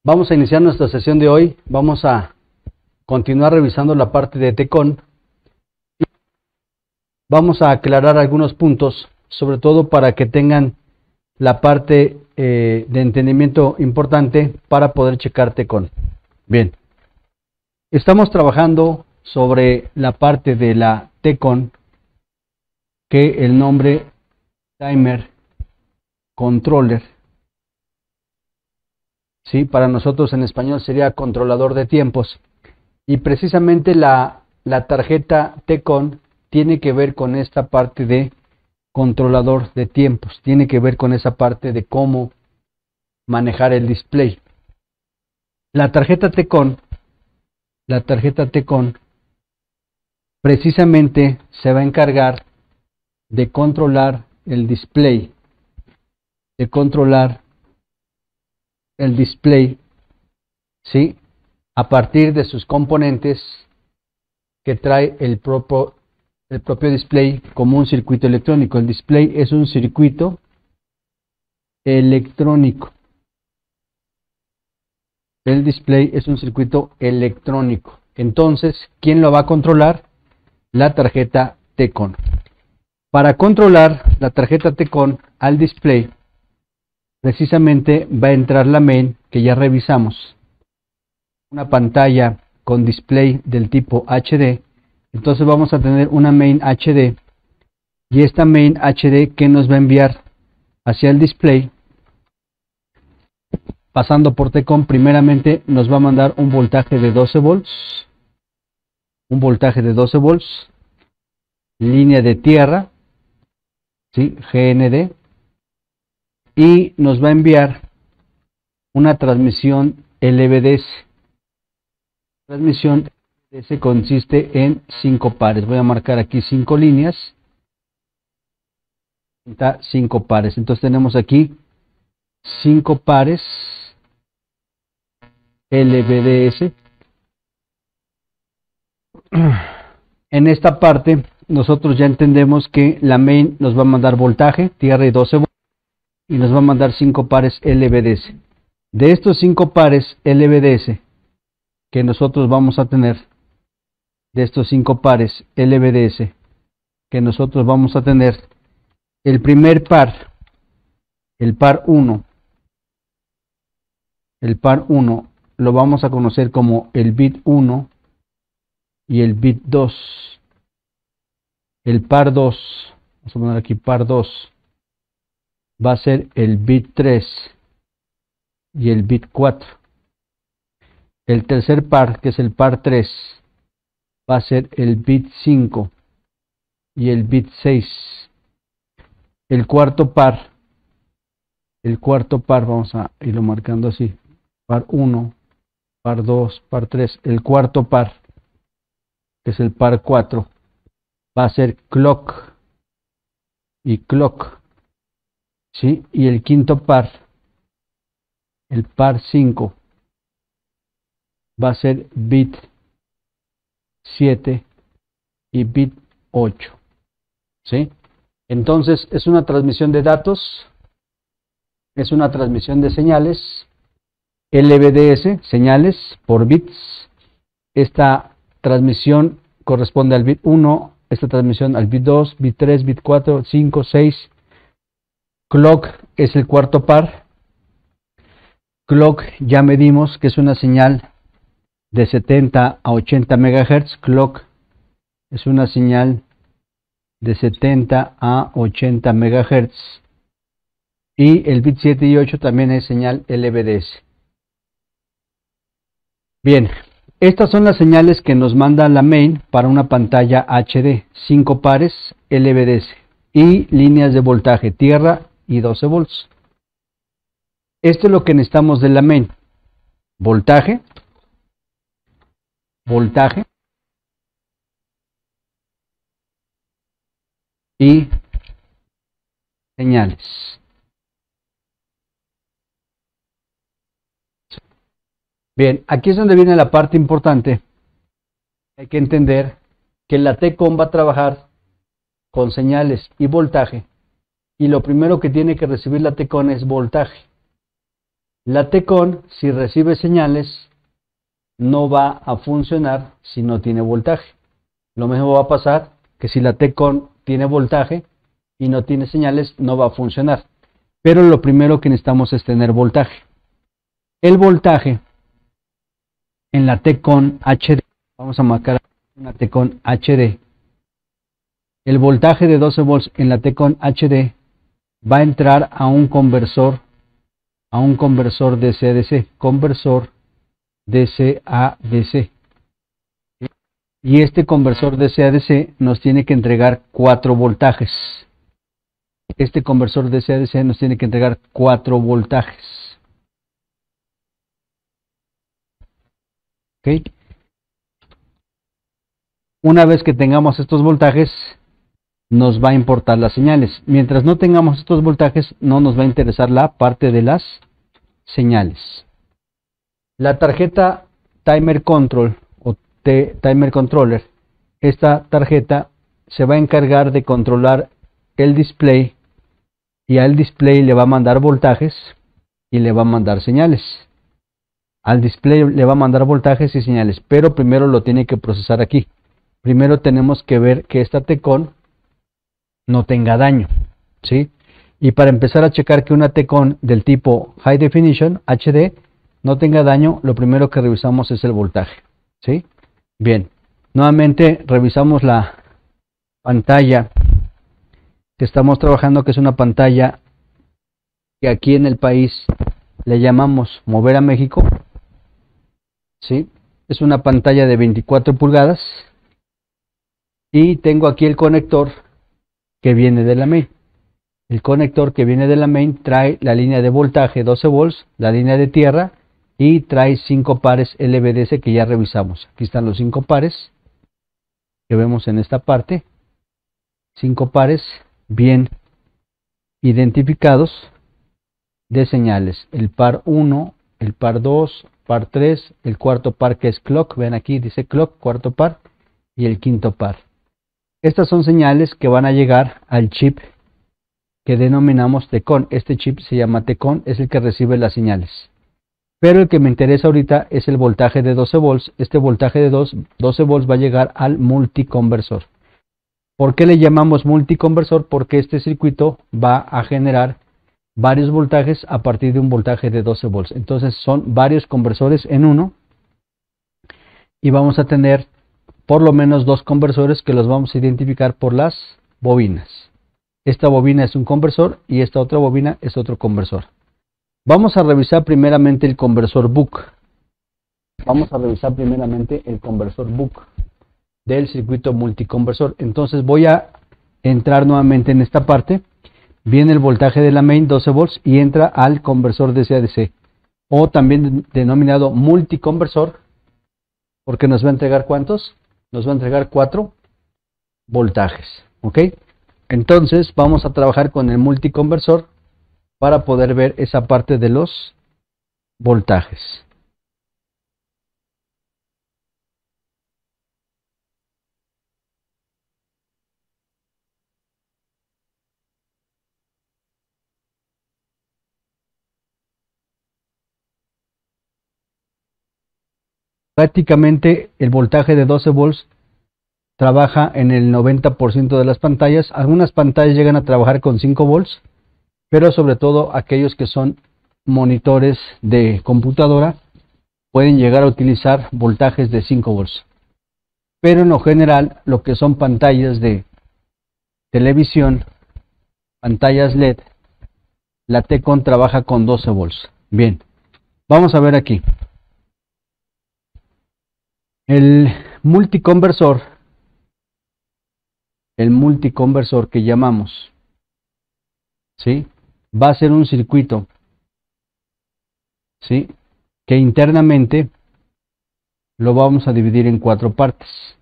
Vamos a iniciar nuestra sesión de hoy. Vamos a continuar revisando la parte de TCON. Vamos a aclarar algunos puntos, sobre todo para que tengan la parte de entendimiento importante para poder checar TCON. Bien, estamos trabajando sobre la parte de la TCON, que el nombre Timer Controller, ¿sí? Para nosotros en español sería controlador de tiempos. Y precisamente la tarjeta TCON tiene que ver con esta parte de controlador de tiempos, tiene que ver con esa parte de cómo manejar el display. La tarjeta TCON precisamente se va a encargar de controlar el display, ¿sí? A partir de sus componentes que trae el propio display como un circuito electrónico. El display es un circuito electrónico. El display es un circuito electrónico. Entonces, ¿quién lo va a controlar? La tarjeta TCON. Para controlar la tarjeta TCON al display, precisamente va a entrar la main que ya revisamos. Una pantalla con display del tipo HD. Entonces vamos a tener una main HD, y esta main HD que nos va a enviar hacia el display, pasando por TCON, primeramente nos va a mandar un voltaje de 12 volts, línea de tierra, ¿sí? GND, y nos va a enviar una transmisión LVDS. Transmisión LVDS consiste en 5 pares. Voy a marcar aquí 5 líneas. 5 pares. Entonces tenemos aquí 5 pares LVDS. En esta parte nosotros ya entendemos que la main nos va a mandar voltaje, tierra y 12 volts, y nos va a mandar 5 pares LVDS. De estos 5 pares LVDS que nosotros vamos a tener, el primer par, el par 1, lo vamos a conocer como el bit 1 y el bit 2. El par 2, vamos a poner aquí par 2, va a ser el bit 3 y el bit 4. El tercer par, que es el par 3, va a ser el bit 5 y el bit 6. El cuarto par, vamos a irlo marcando así, par 1, par 2, par 3. El cuarto par, que es el par 4, va a ser clock y clock, ¿sí? Y el quinto par, el par 5, va a ser bit 7 y bit 8, ¿sí? Entonces es una transmisión de datos, es una transmisión de señales, LVDS, señales por bits. Esta transmisión corresponde al bit 1, esta transmisión al bit 2, bit 3, bit 4, 5, 6. Clock es el cuarto par. Clock ya medimos que es una señal de 70 a 80 MHz. Clock es una señal de 70 a 80 MHz. Y el bit 7 y 8 también es señal LVDS. Bien, estas son las señales que nos manda la main para una pantalla HD. 5 pares LVDS y líneas de voltaje, tierra y 12 volts. Esto es lo que necesitamos de la main. Voltaje y señales. Bien, aquí es donde viene la parte importante. Hay que entender que la TCON va a trabajar con señales y voltaje, y lo primero que tiene que recibir la TCON es voltaje. La T-Con, si recibe señales, no va a funcionar si no tiene voltaje. Lo mismo va a pasar que si la T-Con tiene voltaje y no tiene señales, no va a funcionar. Pero lo primero que necesitamos es tener voltaje. El voltaje en la T-Con HD, vamos a marcar una T-Con HD. El voltaje de 12 volts en la T-Con HD va a entrar a un conversor DC-DC, conversor DC-a-DC. Y este conversor DC-a-DC nos tiene que entregar 4 voltajes. Este conversor DC-a-DC nos tiene que entregar 4 voltajes. ¿Ok? Una vez que tengamos estos voltajes, nos va a importar las señales. Mientras no tengamos estos voltajes, no nos va a interesar la parte de las señales. La tarjeta Timer Control o Timer Controller, esta tarjeta se va a encargar de controlar el display y al display le va a mandar voltajes y le va a mandar señales. Al display le va a mandar voltajes y señales, pero primero lo tiene que procesar aquí. Primero tenemos que ver que esta T-Con no tenga daño, ¿sí? Y para empezar a checar que una T-Con del tipo High Definition HD no tenga daño, lo primero que revisamos es el voltaje, ¿sí? Bien, nuevamente revisamos la pantalla que estamos trabajando, que es una pantalla que aquí en el país le llamamos Mover a México, ¿sí? Es una pantalla de 24 pulgadas y tengo aquí el conector que viene de la main. El conector que viene de la main trae la línea de voltaje 12 volts, la línea de tierra y trae 5 pares LVDS que ya revisamos. Aquí están los 5 pares que vemos en esta parte. 5 pares bien identificados de señales. El par 1, el par 2, par 3, el cuarto par que es clock. Ven aquí dice clock, cuarto par, y el quinto par. Estas son señales que van a llegar al chip que denominamos T-Con. Este chip se llama T-Con, es el que recibe las señales. Pero el que me interesa ahorita es el voltaje de 12 volts. Este voltaje de 12 volts va a llegar al multiconversor. ¿Por qué le llamamos multiconversor? Porque este circuito va a generar varios voltajes a partir de un voltaje de 12 volts. Entonces son varios conversores en uno y vamos a tener por lo menos 2 conversores que los vamos a identificar por las bobinas. Esta bobina es un conversor y esta otra bobina es otro conversor. Vamos a revisar primeramente el conversor buck. Vamos a revisar primeramente el conversor buck del circuito multiconversor. Entonces voy a entrar nuevamente en esta parte. Viene el voltaje de la main 12 volts y entra al conversor DC-DC o también denominado multiconversor, porque nos va a entregar ¿cuántos? Nos va a entregar 4 voltajes, ¿ok? Entonces vamos a trabajar con el multiconversor para poder ver esa parte de los voltajes. Prácticamente el voltaje de 12 volts trabaja en el 90% de las pantallas. Algunas pantallas llegan a trabajar con 5 volts, pero sobre todo aquellos que son monitores de computadora pueden llegar a utilizar voltajes de 5 volts. Pero en lo general, lo que son pantallas de televisión, pantallas LED, la T-Con trabaja con 12 volts. Bien, vamos a ver aquí. El multiconversor que llamamos, ¿sí? Va a ser un circuito, ¿sí? Que internamente lo vamos a dividir en 4 partes.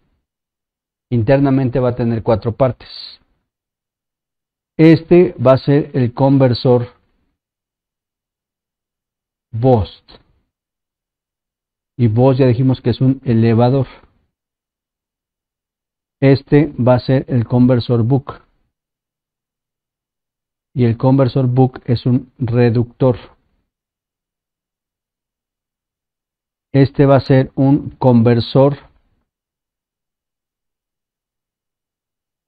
Internamente va a tener 4 partes. Este va a ser el conversor boost. Y boost ya dijimos que es un elevador. Este va a ser el conversor buck. Y el conversor buck es un reductor. Este va a ser un conversor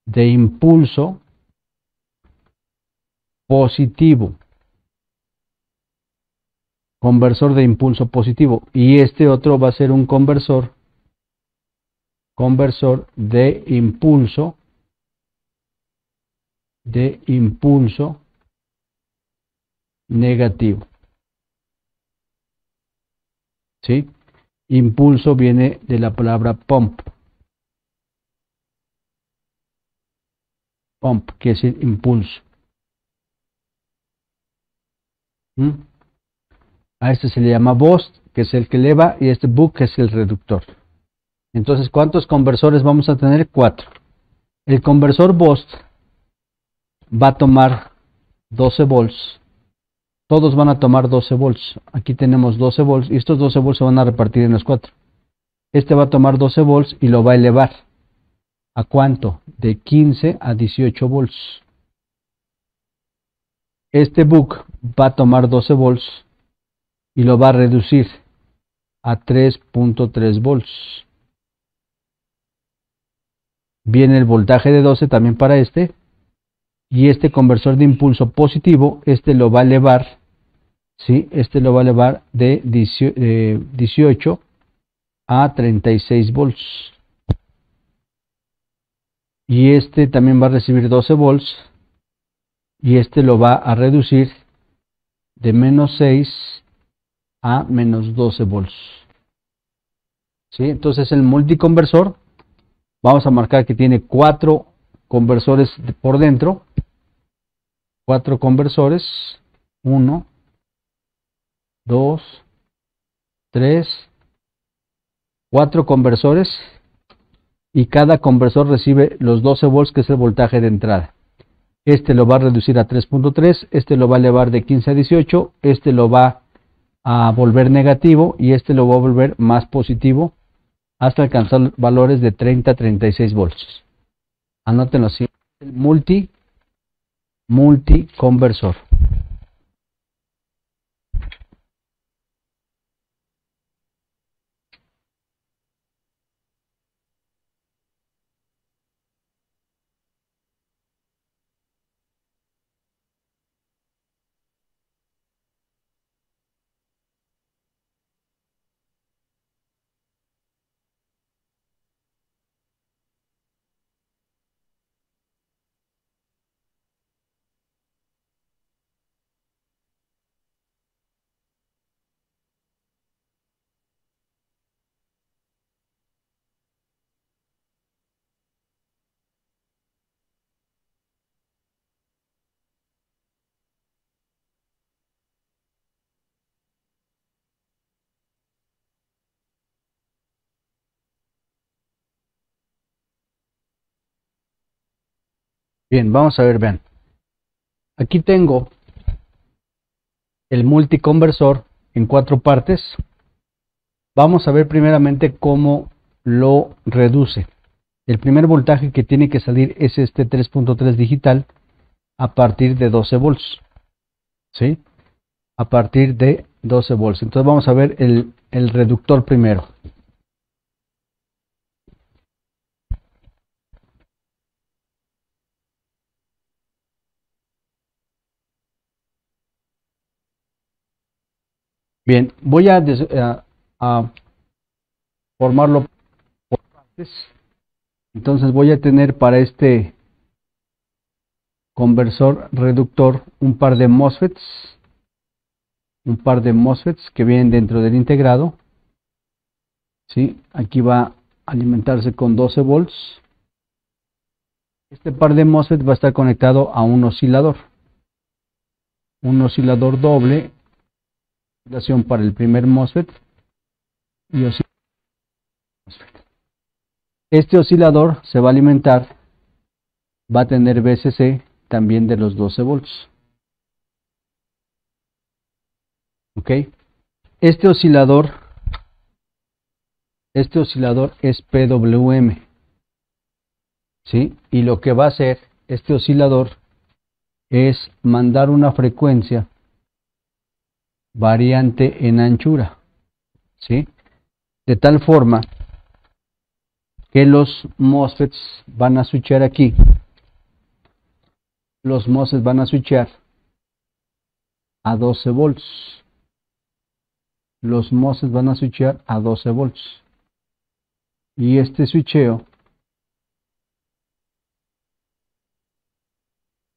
de impulso positivo. Conversor de impulso positivo. Y este otro va a ser un conversor de impulso negativo. ¿Sí? Impulso viene de la palabra pump. Pump, que es el impulso. A este se le llama boost, que es el que eleva, y este buck, que es el reductor. Entonces, ¿cuántos conversores vamos a tener? 4. El conversor boost va a tomar 12 volts. Todos van a tomar 12 volts. Aquí tenemos 12 volts y estos 12 volts se van a repartir en los 4. Este va a tomar 12 volts y lo va a elevar. ¿A cuánto? De 15 a 18 volts. Este buck va a tomar 12 volts y lo va a reducir a 3.3 volts. Viene el voltaje de 12 también para este. Y este conversor de impulso positivo, este lo va a elevar, ¿sí? Este lo va a elevar de 18 a 36 volts. Y este también va a recibir 12 volts. Y este lo va a reducir de menos 6 a menos 12 volts. ¿Sí? Entonces el multiconversor, vamos a marcar que tiene 4 conversores por dentro. 4 conversores. 1, 2, 3, 4 conversores. Y cada conversor recibe los 12 volts, que es el voltaje de entrada. Este lo va a reducir a 3.3, este lo va a elevar de 15 a 18, este lo va a volver negativo y este lo va a volver más positivo hasta alcanzar valores de 30 a 36 volts. Anótenlo así. El multiconversor. Bien, vamos a ver, vean. Aquí tengo el multiconversor en 4 partes. Vamos a ver primeramente cómo lo reduce. El primer voltaje que tiene que salir es este 3.3 digital a partir de 12 volts. ¿Sí? A partir de 12 volts. Entonces vamos a ver el reductor primero. Bien, voy a formarlo por partes. Entonces voy a tener para este conversor reductor un par de MOSFETs. Un par de MOSFETs que vienen dentro del integrado. ¿Sí? Aquí va a alimentarse con 12 volts. Este par de MOSFETs va a estar conectado a un oscilador. Un oscilador doble. Oscilación para el primer MOSFET. Y este oscilador se va a alimentar. Va a tener VCC también de los 12 volts. ¿Ok? Este oscilador es PWM. ¿Sí? Y lo que va a hacer este oscilador es mandar una frecuencia variante en anchura. ¿Sí? de tal forma que los MOSFETs van a switchar aquí. Los MOSFETs van a switchar a 12 volts. Los MOSFETs van a switchar a 12 volts. Y este switcheo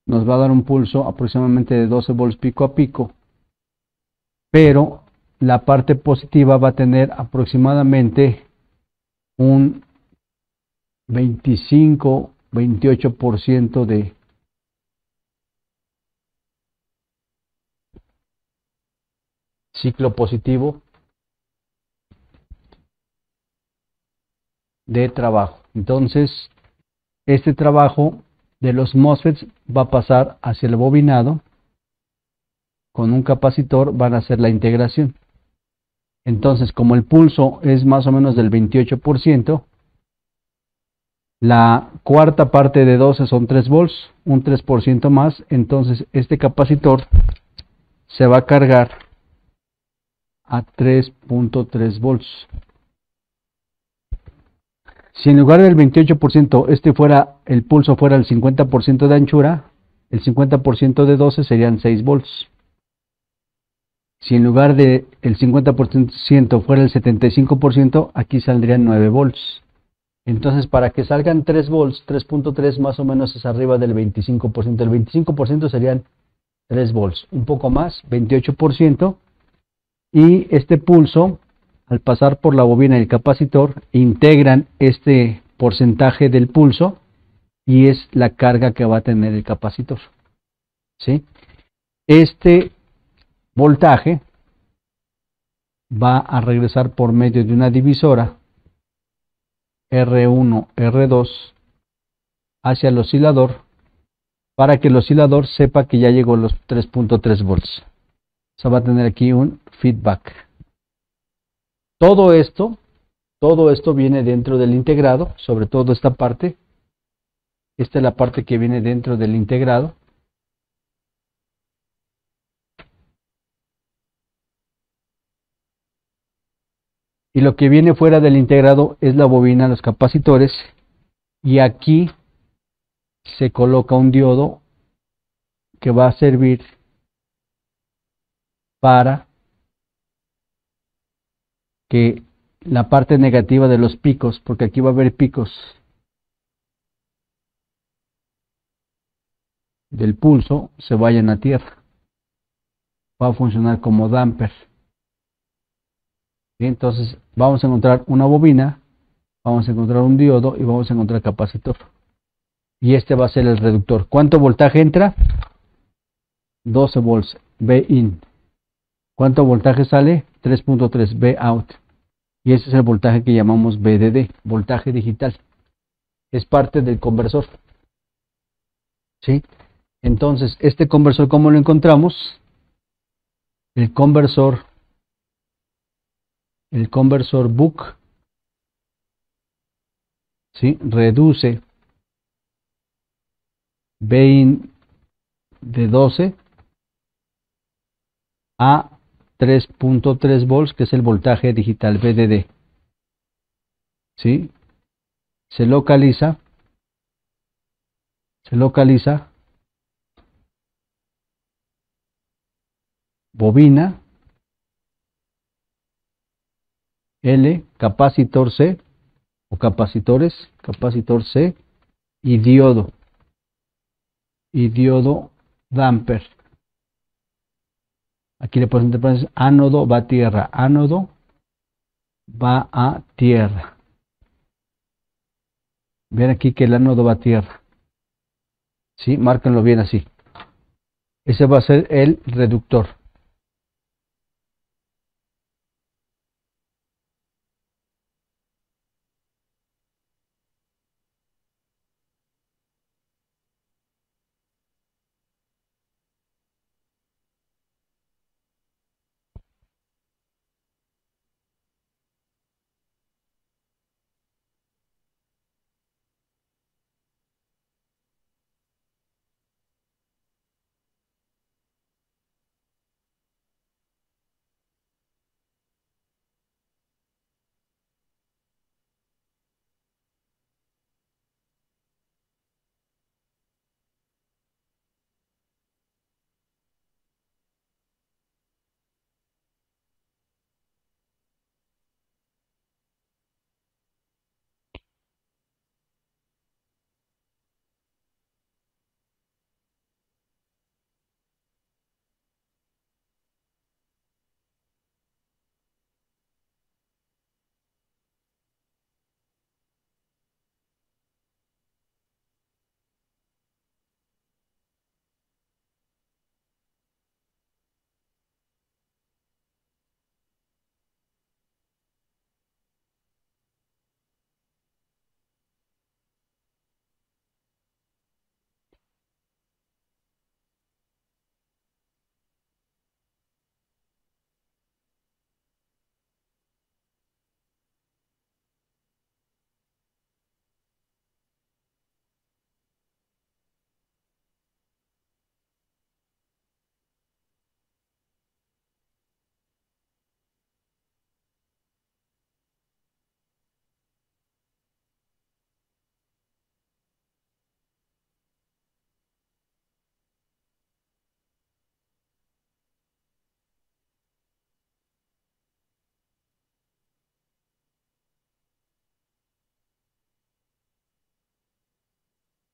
nos va a dar un pulso aproximadamente de 12 volts pico a pico. Pero la parte positiva va a tener aproximadamente un 25-28% de ciclo positivo de trabajo. Entonces, este trabajo de los MOSFETs va a pasar hacia el bobinado. Con un capacitor van a hacer la integración. Entonces, como el pulso es más o menos del 28%, la cuarta parte de 12 son 3 volts, un 3% más. Entonces, este capacitor se va a cargar a 3.3 volts. Si en lugar del 28% el pulso fuera el 50% de anchura, el 50% de 12 serían 6 volts. Si en lugar de el 50% fuera el 75%, aquí saldrían 9 volts. Entonces, para que salgan 3 volts, 3.3 más o menos es arriba del 25%. El 25% serían 3 volts, un poco más, 28%. Y este pulso, al pasar por la bobina y el capacitor, integran este porcentaje del pulso y es la carga que va a tener el capacitor. ¿Sí? Este voltaje va a regresar por medio de una divisora R1, R2 hacia el oscilador para que el oscilador sepa que ya llegó los 3.3 volts. O va a tener aquí un feedback. Todo esto viene dentro del integrado, sobre todo esta parte. Esta es la parte que viene dentro del integrado. Y lo que viene fuera del integrado es la bobina, los capacitores. Y aquí se coloca un diodo que va a servir para que la parte negativa de los picos, porque aquí va a haber picos del pulso, se vayan a tierra. Va a funcionar como damper. ¿Sí? Entonces vamos a encontrar una bobina, vamos a encontrar un diodo y vamos a encontrar capacitor. Y este va a ser el reductor. ¿Cuánto voltaje entra? 12 volts, V in. ¿Cuánto voltaje sale? 3.3, V out. Y ese es el voltaje que llamamos VDD, voltaje digital. Es parte del conversor. ¿Sí? Entonces, este conversor, ¿cómo lo encontramos? El conversor Buck, ¿sí? Reduce V in de 12 a 3.3 volts, que es el voltaje digital VDD. ¿Sí? Se localiza bobina, L, capacitor C o capacitores, capacitor C y diodo damper. Aquí le pones ánodo va a tierra, ánodo va a tierra. Ven aquí que el ánodo va a tierra. ¿Sí? Márquenlo bien así. Ese va a ser el reductor.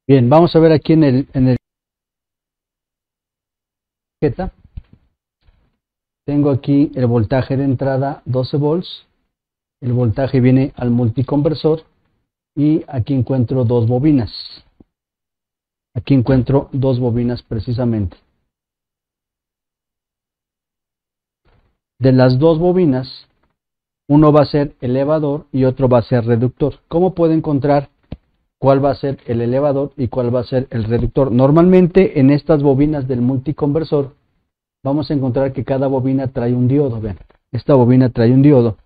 Bien, vamos a ver aquí en el tarjeta. Tengo aquí el voltaje de entrada 12 volts. El voltaje viene al multiconversor y aquí encuentro dos bobinas. Aquí encuentro dos bobinas precisamente. De las dos bobinas, uno va a ser elevador y otro va a ser reductor. ¿Cómo puedo encontrar cuál va a ser el elevador y cuál va a ser el reductor? Normalmente en estas bobinas del multiconversor vamos a encontrar que cada bobina trae un diodo. Vean, esta bobina trae un diodo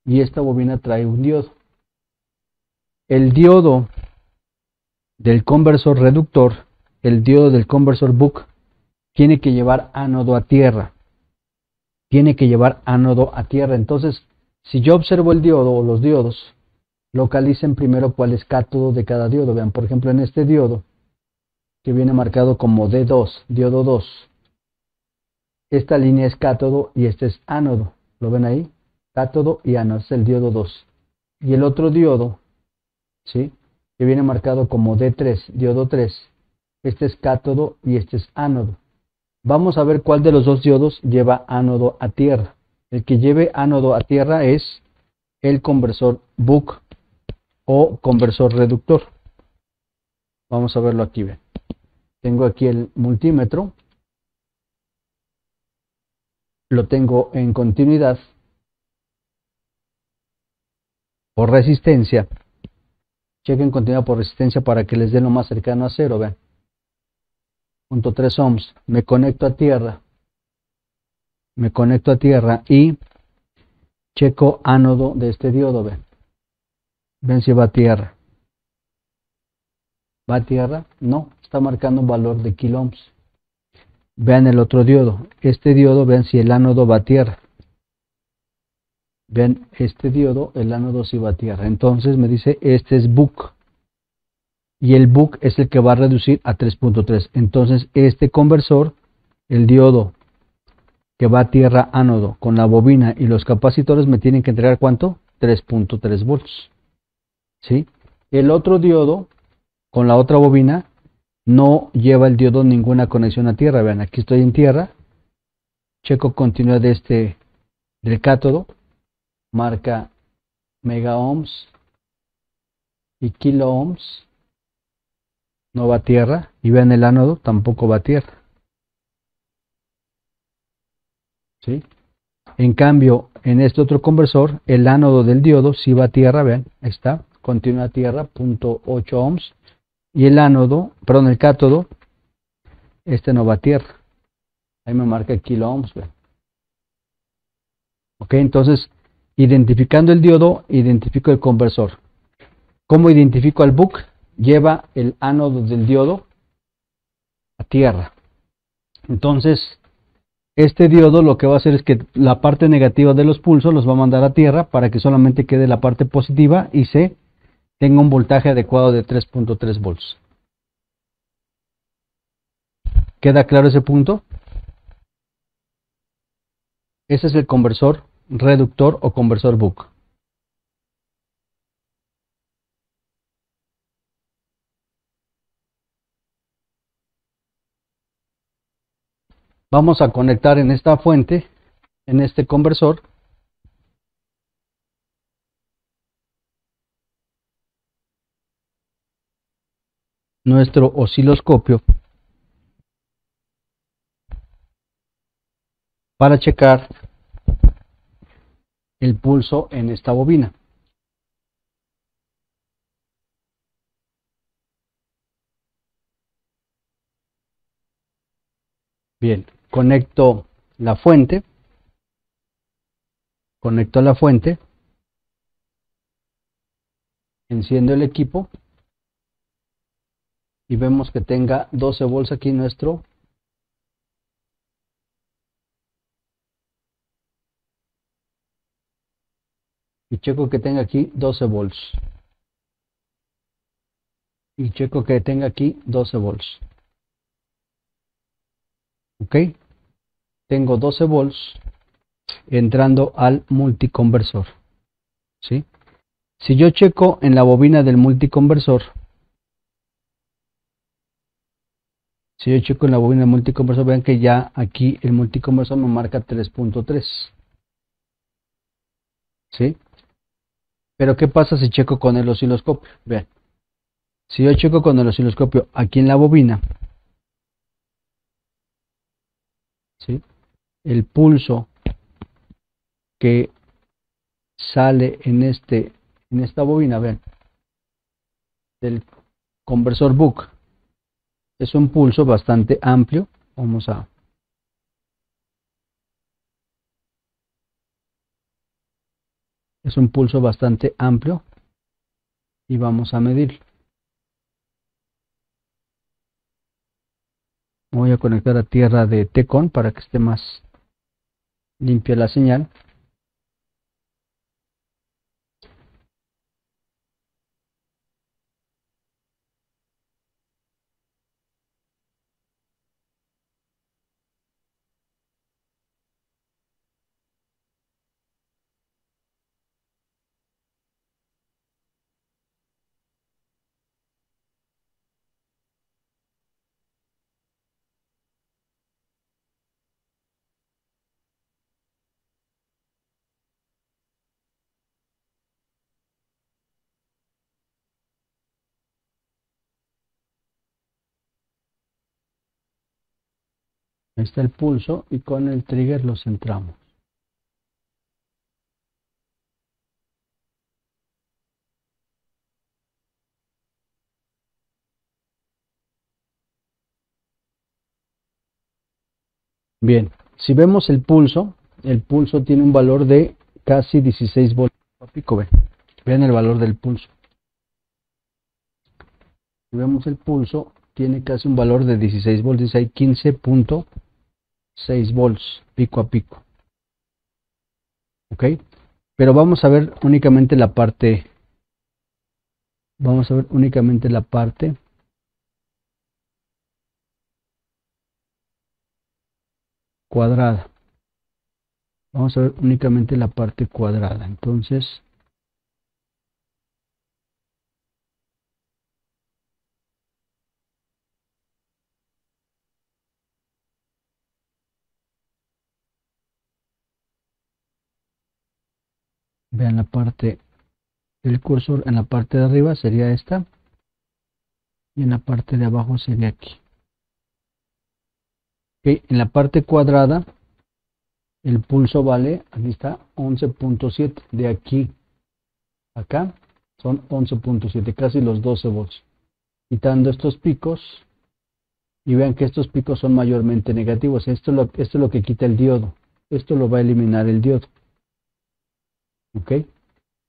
y esta bobina trae un diodo. El diodo del conversor reductor, el diodo del conversor buck, tiene que llevar ánodo a tierra. Tiene que llevar ánodo a tierra. Entonces, si yo observo el diodo o los diodos, localicen primero cuál es cátodo de cada diodo. Vean, por ejemplo, en este diodo, que viene marcado como D2, diodo 2, esta línea es cátodo y este es ánodo. ¿Lo ven ahí? Cátodo y ánodo, es el diodo 2. Y el otro diodo, ¿sí?, que viene marcado como D3, diodo 3, este es cátodo y este es ánodo. Vamos a ver cuál de los dos diodos lleva ánodo a tierra. El que lleve ánodo a tierra es el conversor buck o conversor reductor. Vamos a verlo aquí. Ven. Tengo aquí el multímetro. Lo tengo en continuidad por resistencia. Chequen continuidad por resistencia para que les dé lo más cercano a cero. Vean. 0.3 ohms. Me conecto a tierra. Me conecto a tierra y checo ánodo de este diodo. Ven. Ven si va a tierra. ¿Va a tierra? No, está marcando un valor de kiloohms. Vean el otro diodo. Este diodo, vean si el ánodo va a tierra. Vean este diodo, el ánodo sí va a tierra. Entonces me dice, este es buck. Y el buck es el que va a reducir a 3.3. Entonces este conversor, el diodo que va a tierra ánodo con la bobina y los capacitores me tienen que entregar ¿cuánto? 3.3 volts. ¿Sí? El otro diodo con la otra bobina no lleva el diodo ninguna conexión a tierra. Vean, aquí estoy en tierra, checo continuidad de del cátodo, marca mega ohms y kilo ohms, no va a tierra, y vean el ánodo, tampoco va a tierra. ¿Sí? En cambio, en este otro conversor, el ánodo del diodo sí va a tierra, vean, ahí está, continúa a tierra, 0.8 ohms, y el ánodo, perdón, el cátodo, este no va a tierra. Ahí me marca kilo ohms, vean. Ok, entonces, identificando el diodo, identifico el conversor. ¿Cómo identifico al buck? Lleva el ánodo del diodo a tierra. Entonces, este diodo lo que va a hacer es que la parte negativa de los pulsos los va a mandar a tierra para que solamente quede la parte positiva y se tenga un voltaje adecuado de 3.3 volts. ¿Queda claro ese punto? Ese es el conversor reductor o conversor buck. Vamos a conectar en esta fuente, en este conversor, nuestro osciloscopio para checar el pulso en esta bobina. Bien, conecto la fuente, enciendo el equipo y vemos que tenga 12 volts aquí nuestro y checo que tenga aquí 12 volts y checo que tenga aquí 12 volts. Ok, tengo 12 volts entrando al multiconversor. ¿Sí? Si yo checo en la bobina del multiconversor, Si yo checo en la bobina multiconversor, vean que ya aquí el multiconversor me marca 3.3. ¿Sí? Pero ¿qué pasa si checo con el osciloscopio? Vean, si yo checo con el osciloscopio aquí en la bobina, ¿sí? El pulso que sale en esta bobina, vean, del conversor Buck, es un pulso bastante amplio. Es un pulso bastante amplio y vamos a medirlo. Voy a conectar a tierra de Tecon para que esté más limpia la señal. Ahí está el pulso y con el trigger lo centramos. Bien, si vemos el pulso tiene un valor de casi 16 voltios a pico. Vean el valor del pulso. Si vemos el pulso, tiene casi un valor de 16 voltios, dice ahí 15.6 volts pico a pico. ¿Ok? Pero vamos a ver únicamente la parte cuadrada. Vamos a ver únicamente la parte cuadrada. Entonces, vean la parte del cursor, en la parte de arriba sería esta y en la parte de abajo sería aquí. ¿Ok? En la parte cuadrada el pulso vale, aquí está, 11.7. De aquí a acá son 11.7, casi los 12 volts. Quitando estos picos, y vean que estos picos son mayormente negativos. Esto es lo que quita el diodo. Esto lo va a eliminar el diodo. ¿Ok?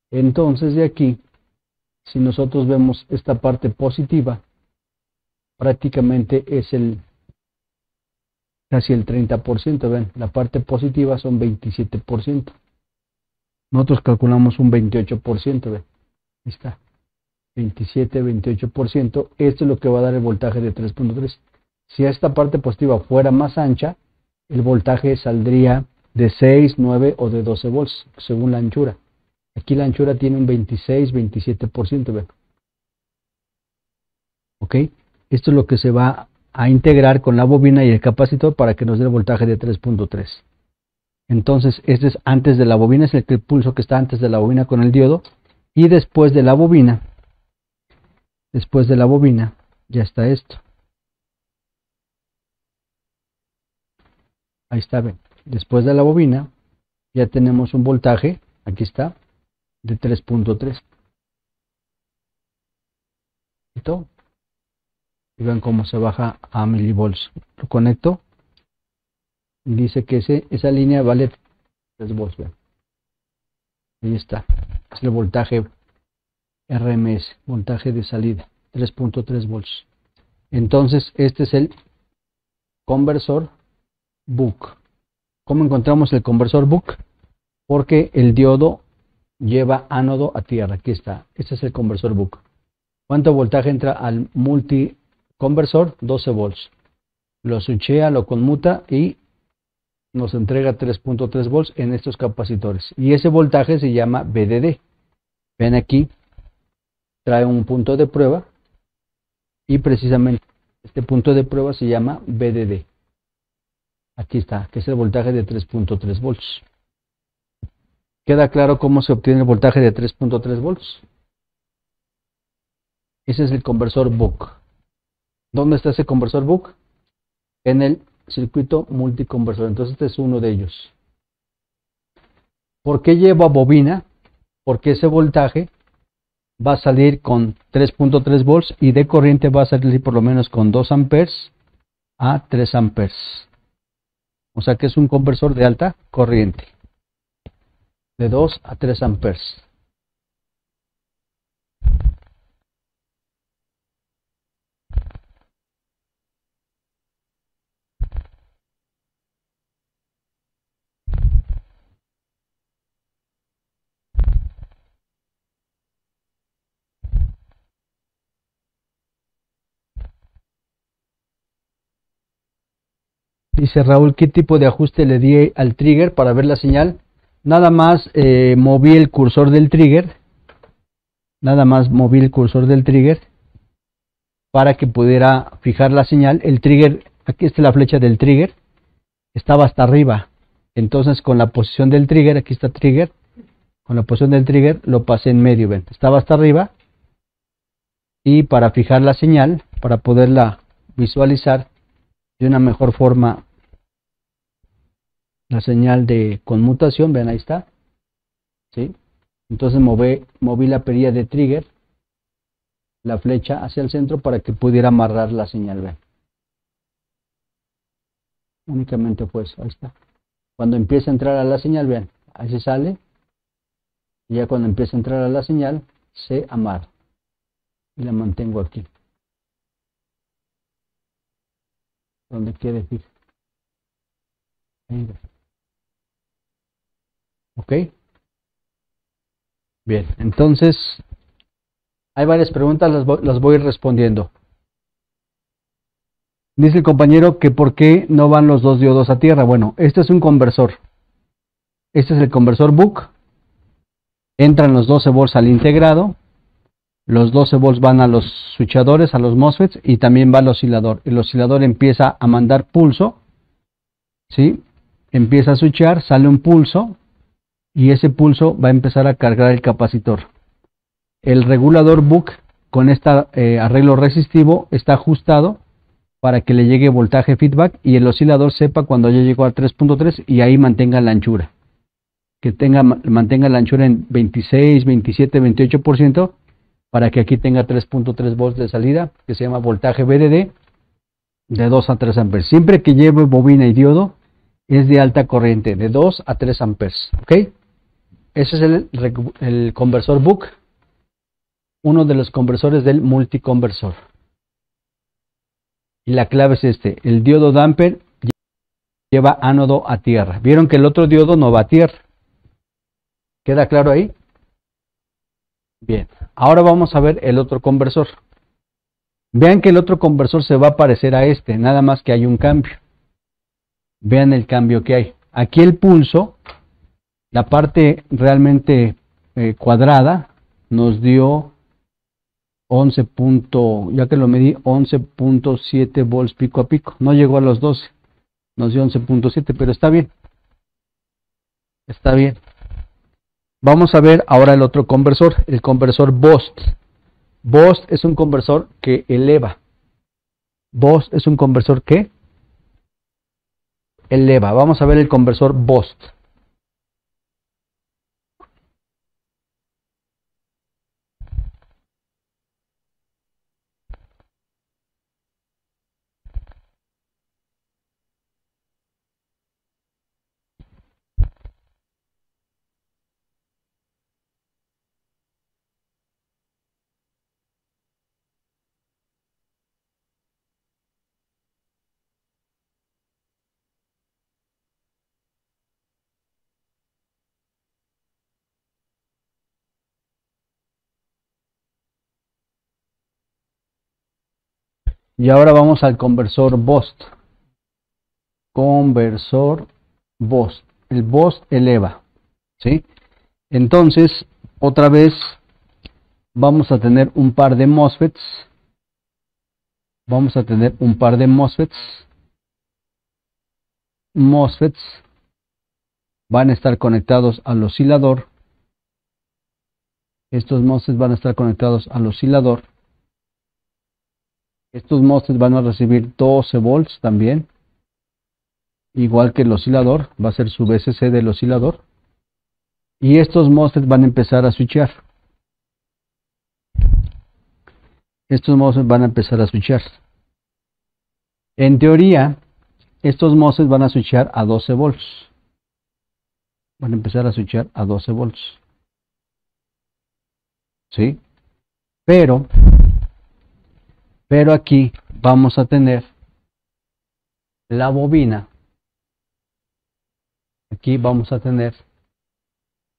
Entonces de aquí, si nosotros vemos esta parte positiva, prácticamente es casi el 30%. Ven, la parte positiva son 27%. Nosotros calculamos un 28%. Ven, ahí está. 27, 28%. Esto es lo que va a dar el voltaje de 3.3. Si esta parte positiva fuera más ancha, el voltaje saldría de 6, 9 o de 12 volts, según la anchura. Aquí la anchura tiene un 26, 27%. ¿Ven? ¿Ok? Esto es lo que se va a integrar con la bobina y el capacitor para que nos dé el voltaje de 3.3. Entonces, este es antes de la bobina, es el pulso que está antes de la bobina con el diodo. Y después de la bobina, ya está esto. Ahí está, ven. Después de la bobina, ya tenemos un voltaje, aquí está, de 3.3. Y vean cómo se baja a milivolts. Lo conecto y dice que esa línea vale 3 volts. Vean. Ahí está. Es el voltaje RMS, voltaje de salida, 3.3 volts. Entonces, este es el conversor Buck. ¿Cómo encontramos el conversor Buck? Porque el diodo lleva ánodo a tierra. Aquí está. Este es el conversor Buck. ¿Cuánto voltaje entra al multiconversor? 12 volts. Lo switchea, lo conmuta y nos entrega 3.3 volts en estos capacitores. Y ese voltaje se llama VDD. Ven aquí, trae un punto de prueba y precisamente Este punto de prueba se llama VDD. Aquí está, que es el voltaje de 3.3 volts. ¿Queda claro cómo se obtiene el voltaje de 3.3 volts? Ese es el conversor buck. ¿Dónde está ese conversor buck? En el circuito multiconversor. Entonces este es uno de ellos. ¿Por qué llevo a bobina? Porque ese voltaje va a salir con 3.3 volts y de corriente va a salir por lo menos con 2 amperes a 3 amperes. O sea que es un conversor de alta corriente. De 2 a 3 amperes. Dice Raúl, ¿qué tipo de ajuste le di al trigger para ver la señal? Nada más moví el cursor del trigger. Nada más moví el cursor del trigger para que pudiera fijar la señal. El trigger, aquí está la flecha del trigger, estaba hasta arriba. Entonces con la posición del trigger, aquí está trigger, con la posición del trigger lo pasé en medio, ven, estaba hasta arriba. Y para fijar la señal, para poderla visualizar de una mejor forma, la señal de conmutación, ven, ahí está, ¿sí? Entonces moví la perilla de trigger, la flecha hacia el centro para que pudiera amarrar la señal, ven. Únicamente fue eso, ahí está. Cuando empieza a entrar a la señal, vean, ahí se sale. Y ya cuando empieza a entrar a la señal, se amarra. Y la mantengo aquí. Donde quede fija. Ahí. ¿Ok? Bien, entonces hay varias preguntas, las voy a ir respondiendo. Dice el compañero que por qué no van los dos diodos a tierra. Bueno, este es un conversor. Este es el conversor buck. Entran los 12 volts al integrado. Los 12 volts van a los switchadores, a los MOSFETs, y también va al oscilador. El oscilador empieza a mandar pulso, ¿sí? Empieza a switchar, sale un pulso, y ese pulso va a empezar a cargar el capacitor. El regulador buck con este arreglo resistivo está ajustado para que le llegue voltaje feedback y el oscilador sepa cuando ya llegó a 3.3 y ahí mantenga la anchura. Que mantenga la anchura en 26, 27, 28%. Para que aquí tenga 3.3 volts de salida, que se llama voltaje VDD, de 2 a 3 amperes. Siempre que lleve bobina y diodo, es de alta corriente, de 2 a 3 amperes. ¿Ok? Ese es el conversor buck, uno de los conversores del multiconversor. Y la clave es este, el diodo damper lleva ánodo a tierra. Vieron que el otro diodo no va a tierra. ¿Queda claro ahí? Bien, ahora vamos a ver el otro conversor. Vean que el otro conversor se va a parecer a este, nada más que hay un cambio. Vean el cambio que hay. Aquí el pulso, la parte realmente cuadrada, nos dio 11. Ya que lo medí, 11.7 volts pico a pico. No llegó a los 12, nos dio 11.7, pero está bien. Está bien. Vamos a ver ahora el otro conversor, el conversor Boost. Boost es un conversor que eleva. Boost es un conversor que eleva. Vamos a ver el conversor Boost. Y ahora vamos al conversor Boost. Conversor Boost. El Boost eleva, ¿sí? Entonces, otra vez vamos a tener un par de MOSFETs vamos a tener un par de MOSFETs. MOSFETs van a estar conectados al oscilador. Estos MOSFETs van a estar conectados al oscilador. Estos MOSFETs van a recibir 12 volts también. Igual que el oscilador, va a ser su VCC del oscilador. Y estos MOSFETs van a empezar a switchear. Estos MOSFETs van a empezar a switchear. En teoría, estos MOSFETs van a switchear a 12 volts. Van a empezar a switchear a 12 volts. ¿Sí? Pero aquí vamos a tener la bobina. Aquí vamos a tener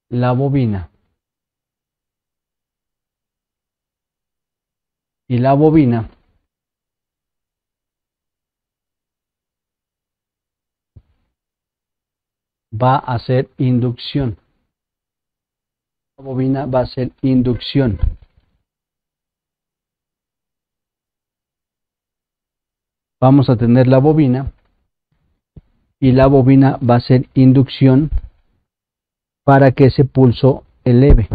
la bobina. Y la bobina va a hacer inducción. La bobina va a hacer inducción. Vamos a tener la bobina y la bobina va a hacer inducción para que ese pulso eleve.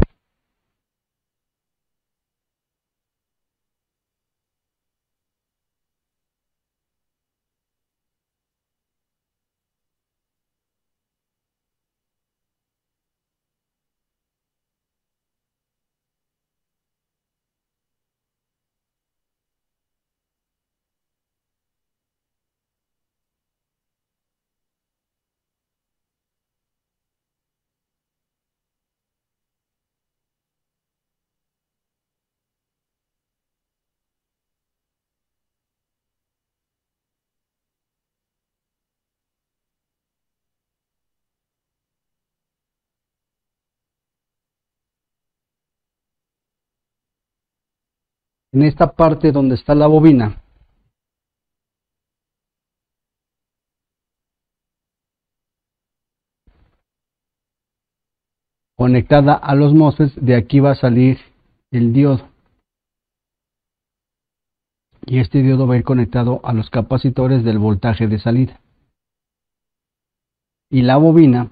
En esta parte donde está la bobina, conectada a los MOSFETs, de aquí va a salir el diodo. Y este diodo va a ir conectado a los capacitores del voltaje de salida. Y la bobina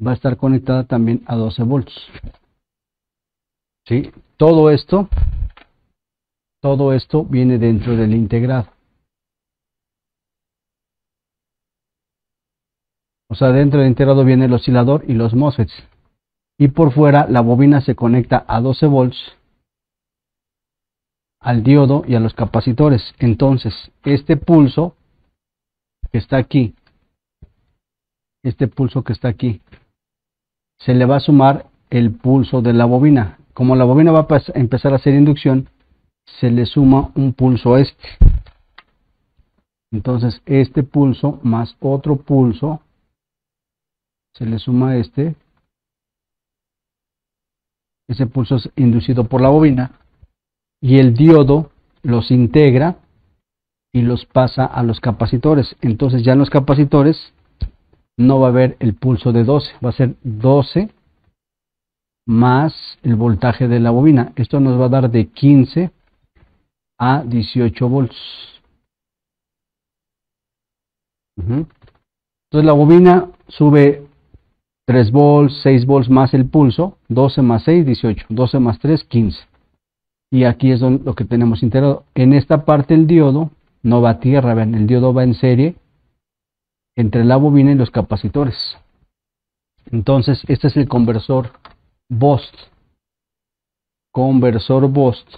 va a estar conectada también a 12 volts. ¿Sí? Todo esto viene dentro del integrado. O sea, dentro del integrado viene el oscilador y los MOSFETs. Y por fuera la bobina se conecta a 12 volts, al diodo y a los capacitores. Entonces, este pulso que está aquí, se le va a sumar el pulso de la bobina. Como la bobina va a empezar a hacer inducción, se le suma un pulso a este. Entonces, este pulso más otro pulso, se le suma este. Ese pulso es inducido por la bobina. Y el diodo los integra y los pasa a los capacitores. Entonces ya en los capacitores no va a haber el pulso de 12, va a ser 12 más el voltaje de la bobina. Esto nos va a dar de 15 a 18 volts. Entonces la bobina sube 3 volts, 6 volts más el pulso, 12 más 6, 18, 12 más 3, 15. Y aquí es lo que tenemos integrado. En esta parte el diodo no va a tierra, vean, el diodo va en serie entre la bobina y los capacitores. Entonces, este es el conversor Boost. Conversor Boost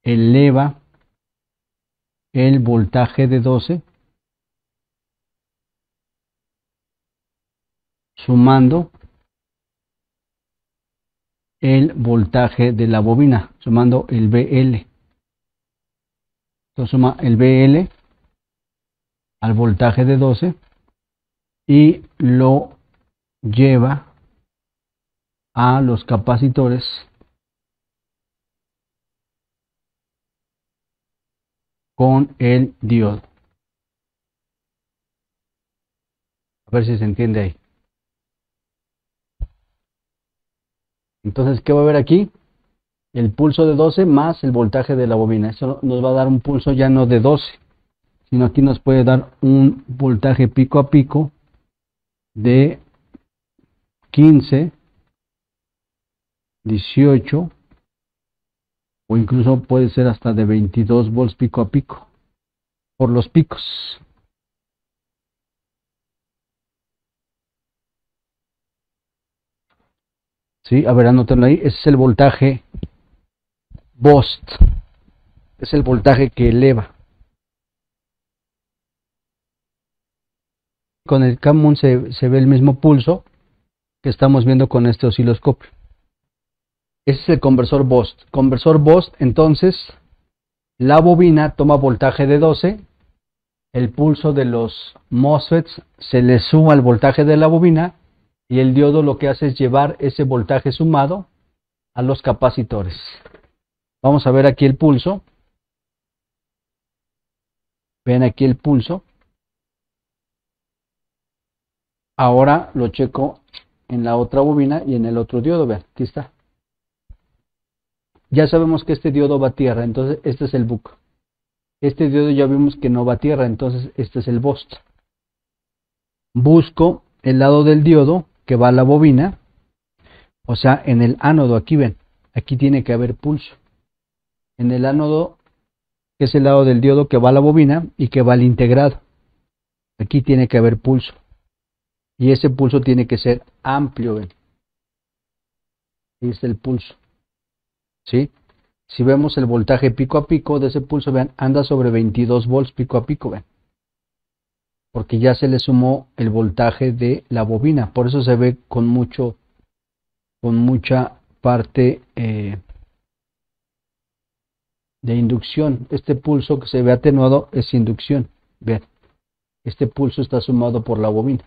eleva el voltaje de 12 sumando el voltaje de la bobina, sumando el BL. Entonces suma el BL al voltaje de 12 y lo lleva a los capacitores con el diodo. A ver si se entiende ahí. Entonces, ¿qué va a haber aquí? el pulso de 12 más el voltaje de la bobina. Eso nos va a dar un pulso ya no de 12, sino aquí nos puede dar un voltaje pico a pico de 15, 18 o incluso puede ser hasta de 22 volts pico a pico por los picos. ¿Sí? A ver, anótenlo ahí. Ese es el voltaje BOST. Es el voltaje que eleva. Con el CAMUN se ve el mismo pulso que estamos viendo con este osciloscopio. Ese es el conversor BOST. Conversor BOST, entonces, la bobina toma voltaje de 12, el pulso de los MOSFETs se le suma al voltaje de la bobina y el diodo lo que hace es llevar ese voltaje sumado a los capacitores. Vamos a ver aquí el pulso. Ven aquí el pulso. Ahora lo checo en la otra bobina y en el otro diodo. Vean, aquí está. Ya sabemos que este diodo va a tierra, entonces este es el buco. Este diodo ya vimos que no va a tierra, entonces este es el BOST. Busco el lado del diodo que va a la bobina, o sea, en el ánodo, aquí ven, aquí tiene que haber pulso. En el ánodo, que es el lado del diodo que va a la bobina y que va al integrado, aquí tiene que haber pulso. Y ese pulso tiene que ser amplio, ven. Ahí está el pulso. ¿Sí? Si vemos el voltaje pico a pico de ese pulso, vean, anda sobre 22 volts pico a pico, ven. Porque ya se le sumó el voltaje de la bobina. Por eso se ve con mucha parte de inducción. Este pulso que se ve atenuado es inducción. Vean, este pulso está sumado por la bobina.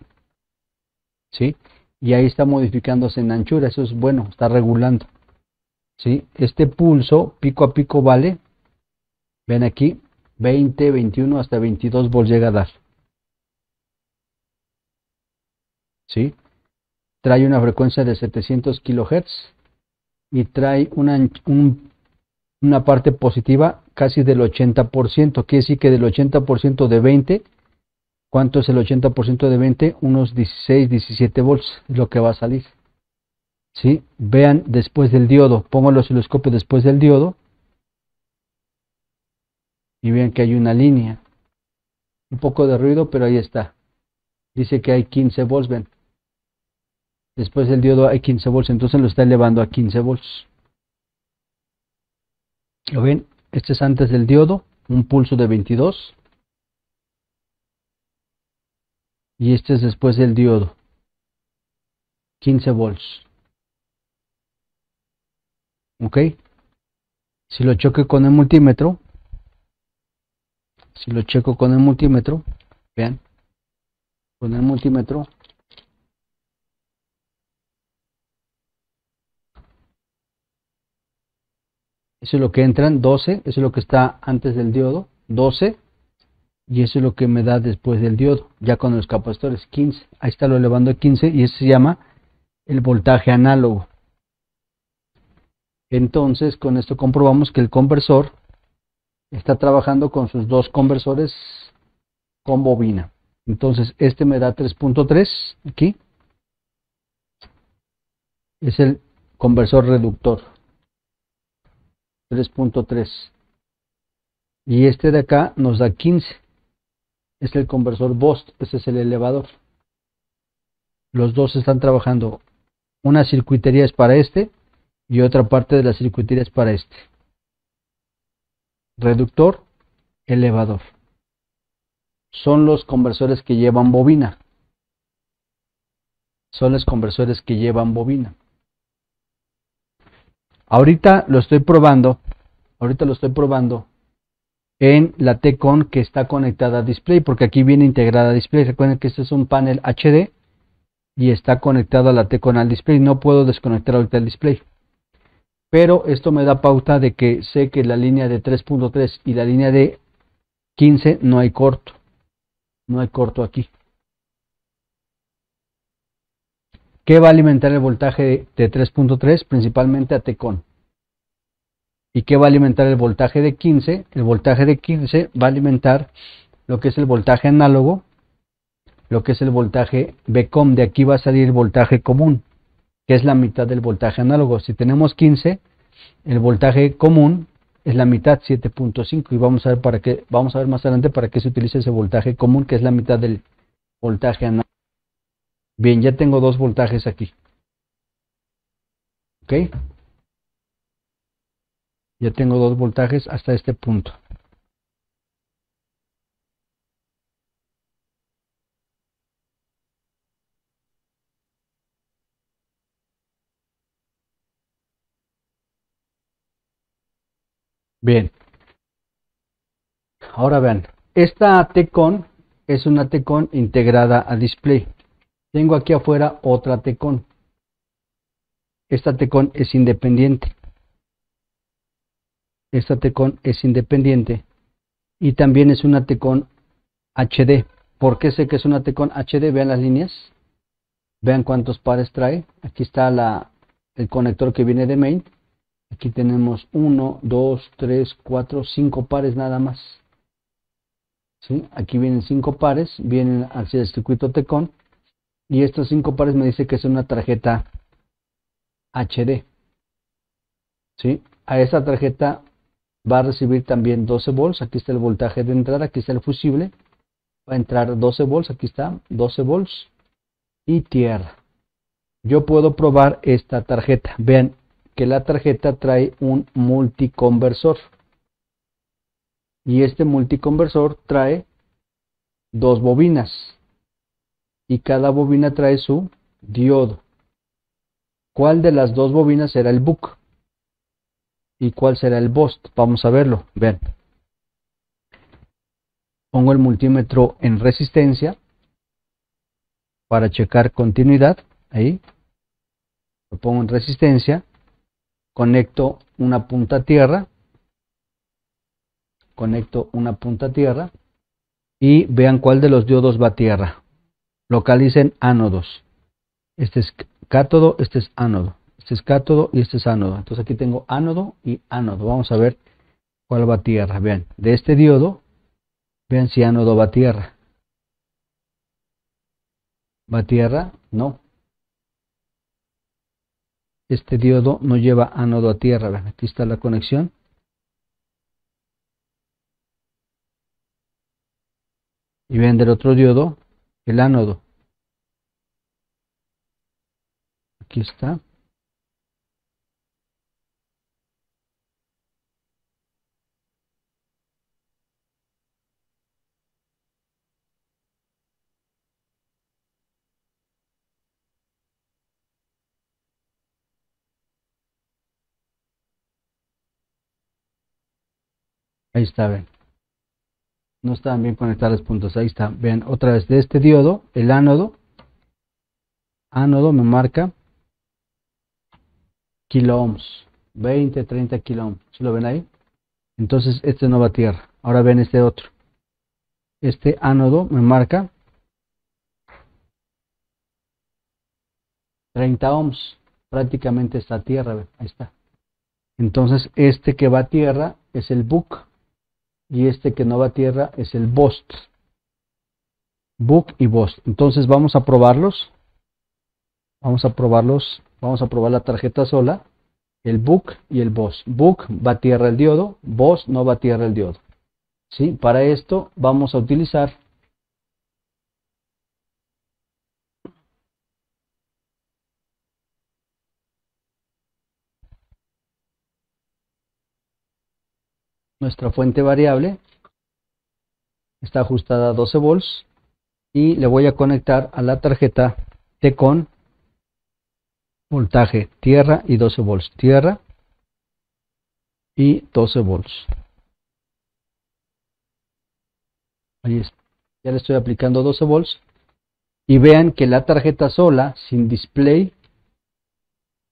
¿Sí? Y ahí está modificándose en anchura. Eso es bueno, está regulando. ¿Sí? Este pulso pico a pico vale, ven aquí, 20, 21 hasta 22 volts llega a dar. ¿Sí? Trae una frecuencia de 700 kHz y trae una parte positiva casi del 80%. Quiere decir que del 80% de 20, ¿cuánto es el 80% de 20? Unos 16, 17 volts es lo que va a salir. ¿Sí? Vean después del diodo, pongo el osciloscopio después del diodo y vean que hay una línea, un poco de ruido, pero ahí está. Dice que hay 15 volts, ven. Después del diodo hay 15 volts, entonces lo está elevando a 15 volts. ¿Lo ven? Este es antes del diodo, un pulso de 22. Y este es después del diodo, 15 volts. ¿Ok? Si lo choco con el multímetro, vean, con el multímetro, eso es lo que entran, 12, eso es lo que está antes del diodo, 12, y eso es lo que me da después del diodo, ya con los capacitores, 15. Ahí está lo elevando a 15 y eso se llama el voltaje análogo. Entonces, con esto comprobamos que el conversor está trabajando con sus dos conversores con bobina. Entonces, este me da 3.3, aquí. Es el conversor reductor. 3.3. Y este de acá nos da 15. Es el conversor BOST, ese es el elevador. Los dos están trabajando. Una circuitería es para este y otra parte de la circuitería es para este. Reductor, elevador. Son los conversores que llevan bobina. Ahorita lo estoy probando en la T-Con que está conectada a display, porque aquí viene integrada a display. Recuerden que este es un panel HD y está conectado a la T-Con al display. No puedo desconectar ahorita el display. Pero esto me da pauta de que sé que la línea de 3.3 y la línea de 15 no hay corto. No hay corto aquí. ¿Qué va a alimentar el voltaje de 3.3? Principalmente a T-Con. ¿Y qué va a alimentar el voltaje de 15? El voltaje de 15 va a alimentar lo que es el voltaje análogo, lo que es el voltaje Vcom. De aquí va a salir el voltaje común, que es la mitad del voltaje análogo. Si tenemos 15, el voltaje común es la mitad, 7.5, y vamos a ver más adelante para qué se utiliza ese voltaje común, que es la mitad del voltaje análogo. Bien, ya tengo dos voltajes aquí. ¿Ok? Ya tengo dos voltajes hasta este punto. Bien, ahora vean, esta T-Con es una T-Con integrada a display. Tengo aquí afuera otra T-Con. Esta T-Con es independiente. Esta T-Con es independiente. Y también es una T-Con HD. ¿Por qué sé que es una T-Con HD? Vean las líneas. Vean cuántos pares trae. Aquí está el conector que viene de main. Aquí tenemos 1, 2, 3, 4, 5 pares nada más. ¿Sí? Aquí vienen 5 pares. Vienen hacia el circuito T-Con. Y estos 5 pares me dice que es una tarjeta HD. ¿Sí? A esta tarjeta va a recibir también 12 volts. Aquí está el voltaje de entrada. Aquí está el fusible. Va a entrar 12 volts. Aquí está 12 volts. Y tierra. Yo puedo probar esta tarjeta. Vean que la tarjeta trae un multiconversor. Y este multiconversor trae dos bobinas. Y cada bobina trae su diodo. ¿Cuál de las dos bobinas será el buck? ¿Y cuál será el boost? Vamos a verlo. Vean. Pongo el multímetro en resistencia para checar continuidad. Ahí. Lo pongo en resistencia. Conecto una punta a tierra. Conecto una punta a tierra. Y vean cuál de los diodos va a tierra. Localicen ánodos. Este es cátodo, este es ánodo. Este es cátodo y este es ánodo. Entonces aquí tengo ánodo y ánodo. Vamos a ver cuál va a tierra. Vean, de este diodo, vean si ánodo va a tierra. ¿Va a tierra? No. Este diodo no lleva ánodo a tierra. Vean, aquí está la conexión. Y vean del otro diodo, el ánodo. Aquí está. Ahí está, ven. No estaban bien conectados los puntos. Ahí está. Vean, otra vez de este diodo, el ánodo. Ánodo me marca kilo ohms. 20, 30 kilo ohms. ¿Sí lo ven ahí? Entonces este no va a tierra. Ahora ven este otro. Este ánodo me marca 30 ohms. Prácticamente está a tierra. ¿Ven? Ahí está. Entonces este que va a tierra es el buck. Y este que no va a tierra es el boost. Buck y boost. Entonces vamos a probarlos. Vamos a probarlos. Vamos a probar la tarjeta sola. El buck y el boost. Buck va a tierra el diodo. Boost no va a tierra el diodo. ¿Sí? Para esto vamos a utilizar nuestra fuente variable. Está ajustada a 12 volts. Y le voy a conectar a la tarjeta T-Con voltaje tierra y 12 volts. Tierra y 12 volts. Ahí es. Ya le estoy aplicando 12 volts. Y vean que la tarjeta sola, sin display,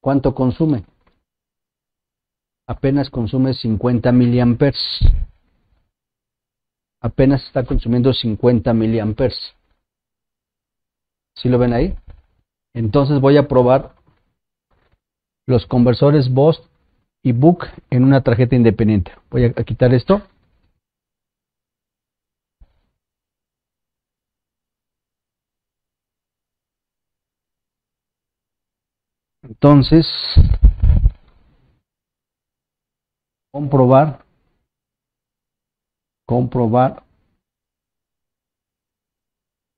¿cuánto consume? Apenas consume 50 miliamperes. Apenas está consumiendo 50 miliamperes. ¿Sí lo ven ahí? Entonces voy a probar los conversores boost y book en una tarjeta independiente. Voy a quitar esto. Entonces, comprobar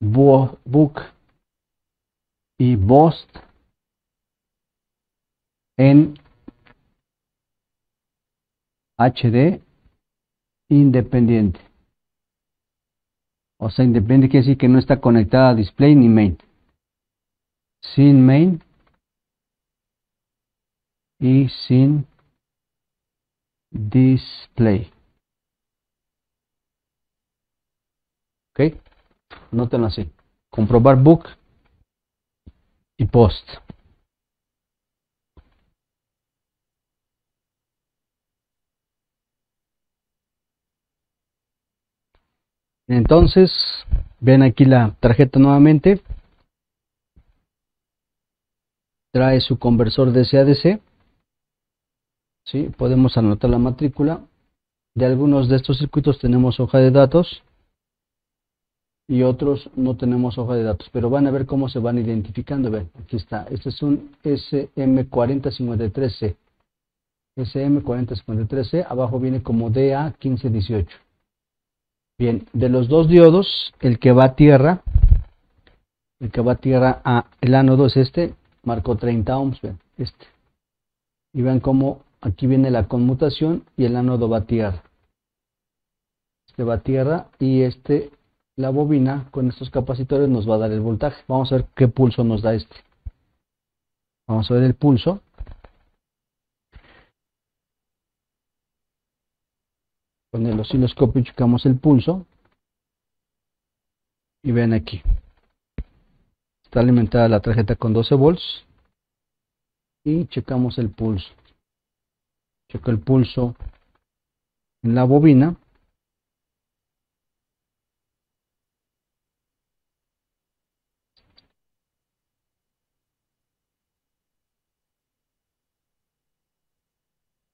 book y BOST en HD independiente. O sea, independiente quiere decir que no está conectada a display ni main. Sin main y sin display. Ok, nótenlo así. Comprobar book y post. Entonces, ven aquí la tarjeta nuevamente. Trae su conversor DC a DC. ¿Sí? Podemos anotar la matrícula. De algunos de estos circuitos tenemos hoja de datos y otros no tenemos hoja de datos, pero van a ver cómo se van identificando. Ven, aquí está. Este es un SM4053C. SM4053C, abajo viene como DA1518. Bien, de los dos diodos, el que va a tierra a el ánodo es este, marcó 30 ohms, ven, este. Y vean cómo aquí viene la conmutación y el ánodo va a tierra. Este va a tierra y la bobina con estos capacitores nos va a dar el voltaje. Vamos a ver qué pulso nos da este. Vamos a ver el pulso. Con el osciloscopio checamos el pulso. Y ven aquí. Está alimentada la tarjeta con 12 volts. Y checamos el pulso. Checo el pulso en la bobina.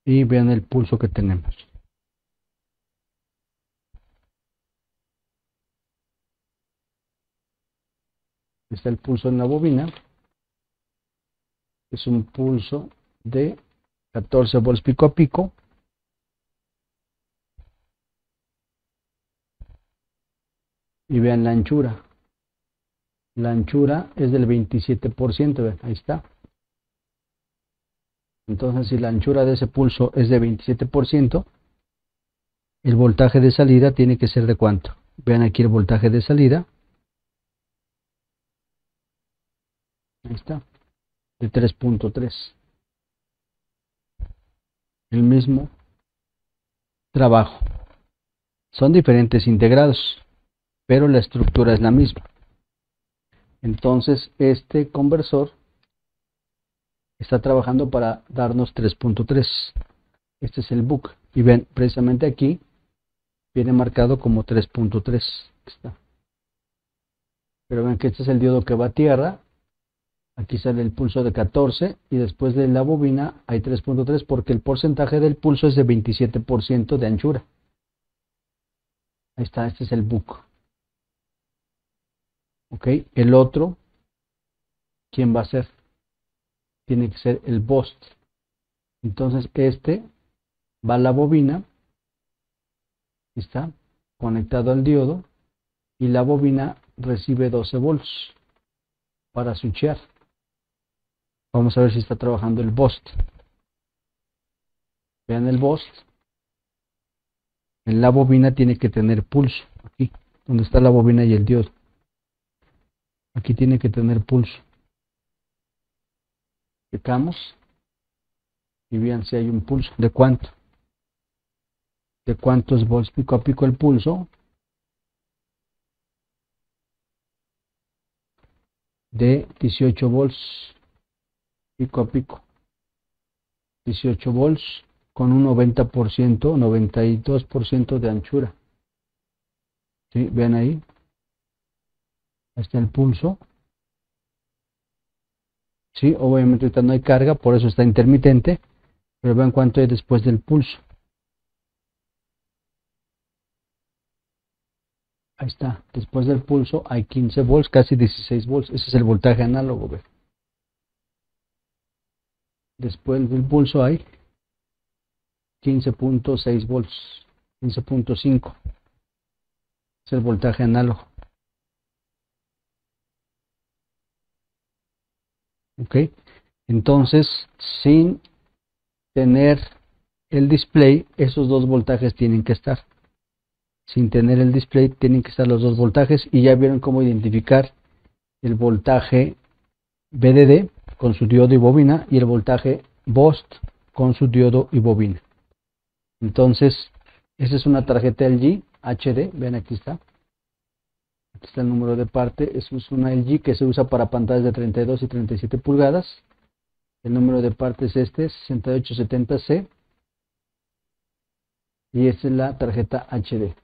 Y vean el pulso que tenemos. Está el pulso en la bobina. Es un pulso de 14 volts pico a pico. Y vean la anchura. La anchura es del 27%. Vean, ahí está. Entonces, si la anchura de ese pulso es de 27%, el voltaje de salida tiene que ser de ¿cuánto? Vean aquí el voltaje de salida. Ahí está. De 3.3. El mismo trabajo. Son diferentes integrados, pero la estructura es la misma. Entonces, este conversor está trabajando para darnos 3.3. Este es el book. Y ven, precisamente aquí viene marcado como 3.3. Está. Pero ven que este es el diodo que va a tierra. Aquí sale el pulso de 14 y después de la bobina hay 3.3 porque el porcentaje del pulso es de 27% de anchura. Ahí está, este es el book. Ok, el otro, ¿quién va a ser? Tiene que ser el BOST. Entonces este va a la bobina, está conectado al diodo y la bobina recibe 12 volts para switchear. Vamos a ver si está trabajando el BOST. Vean el BOST. En la bobina tiene que tener pulso. Aquí, donde está la bobina y el diodo. Aquí tiene que tener pulso. Checamos. Y vean si hay un pulso. ¿De cuánto? ¿De cuántos volts pico a pico el pulso? De 18 volts pico a pico. 18 volts con un 90%, 92% de anchura. ¿Sí? ¿Ven ahí? Ahí está el pulso. Sí, obviamente ahorita no hay carga, por eso está intermitente. Pero vean cuánto hay después del pulso. Ahí está, después del pulso hay 15 volts, casi 16 volts. Ese es el voltaje análogo, ¿ve? Después del pulso hay 15.6 volts, 15.5. Es el voltaje análogo. ¿Ok? Entonces, sin tener el display, esos dos voltajes tienen que estar. Sin tener el display, tienen que estar los dos voltajes. Y ya vieron cómo identificar el voltaje VDD con su diodo y bobina y el voltaje BOST con su diodo y bobina. Entonces, esa es una tarjeta LG HD. Vean, aquí está. Aquí está el número de parte. Eso es una LG que se usa para pantallas de 32 y 37 pulgadas. El número de parte es este, 6870C. Y esta es la tarjeta HD.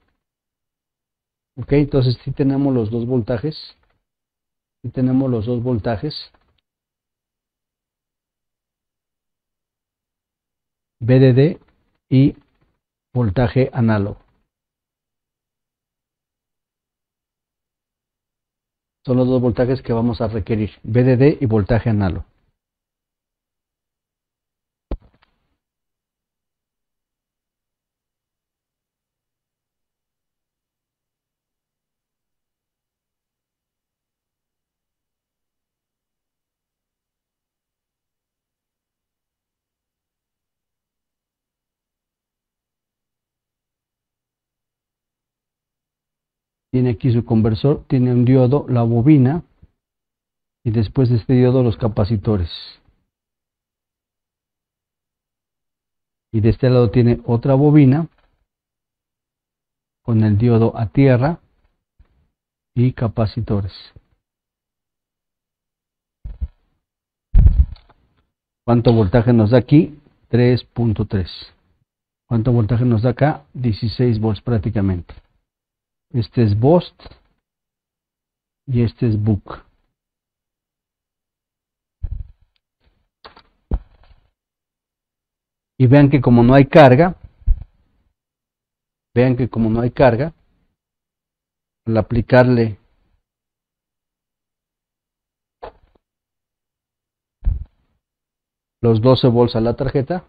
Ok, entonces sí tenemos los dos voltajes. Sí tenemos los dos voltajes. VDD y voltaje análogo. Son los dos voltajes que vamos a requerir. VDD y voltaje análogo. Tiene aquí su conversor, tiene un diodo, la bobina y después de este diodo los capacitores. Y de este lado tiene otra bobina con el diodo a tierra y capacitores. ¿Cuánto voltaje nos da aquí? 3.3. ¿Cuánto voltaje nos da acá? 16 volts prácticamente. Este es BOST y este es BOOC. Y vean que como no hay carga, al aplicarle los 12 volts a la tarjeta,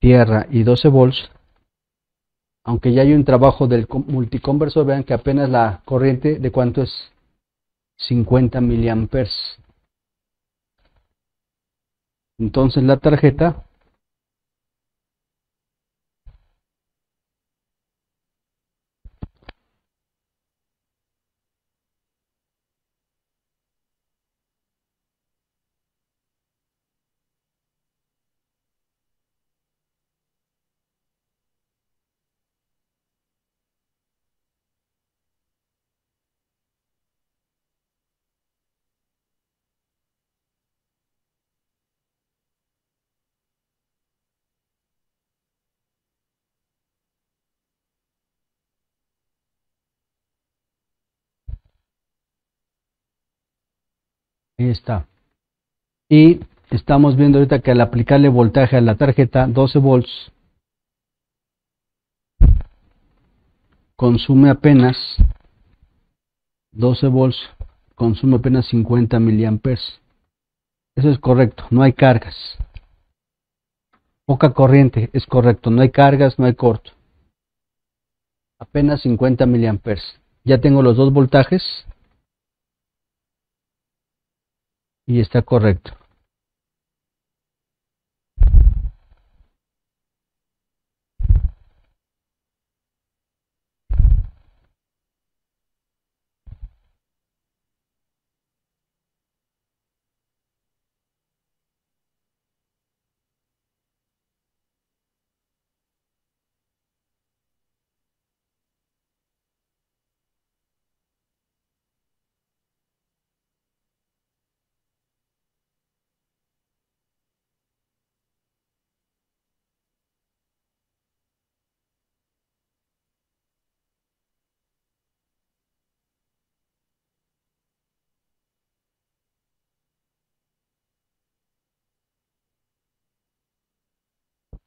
tierra y 12 volts, aunque ya hay un trabajo del multiconversor, vean que apenas la corriente de cuánto es 50 miliamperes. Entonces la tarjeta ahí está. Y estamos viendo ahorita que al aplicarle voltaje a la tarjeta 12 volts consume apenas 12 volts, consume apenas 50 miliamperes. Eso es correcto, no hay cargas. Poca corriente, es correcto, no hay cargas, no hay corto. Apenas 50 miliamperes. Ya tengo los dos voltajes y está correcto.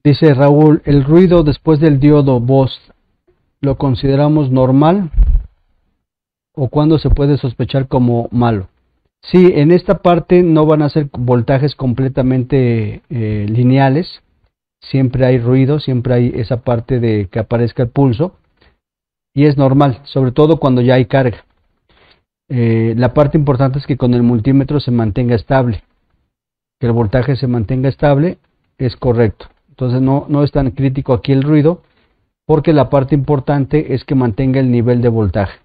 Dice Raúl, ¿el ruido después del diodo voz lo consideramos normal o cuándo se puede sospechar como malo? Sí, en esta parte no van a ser voltajes completamente lineales, siempre hay ruido, siempre hay esa parte de que aparezca el pulso y es normal, sobre todo cuando ya hay carga. La parte importante es que con el multímetro se mantenga estable, que el voltaje se mantenga estable es correcto. Entonces no es tan crítico aquí el ruido, porque la parte importante es que mantenga el nivel de voltaje.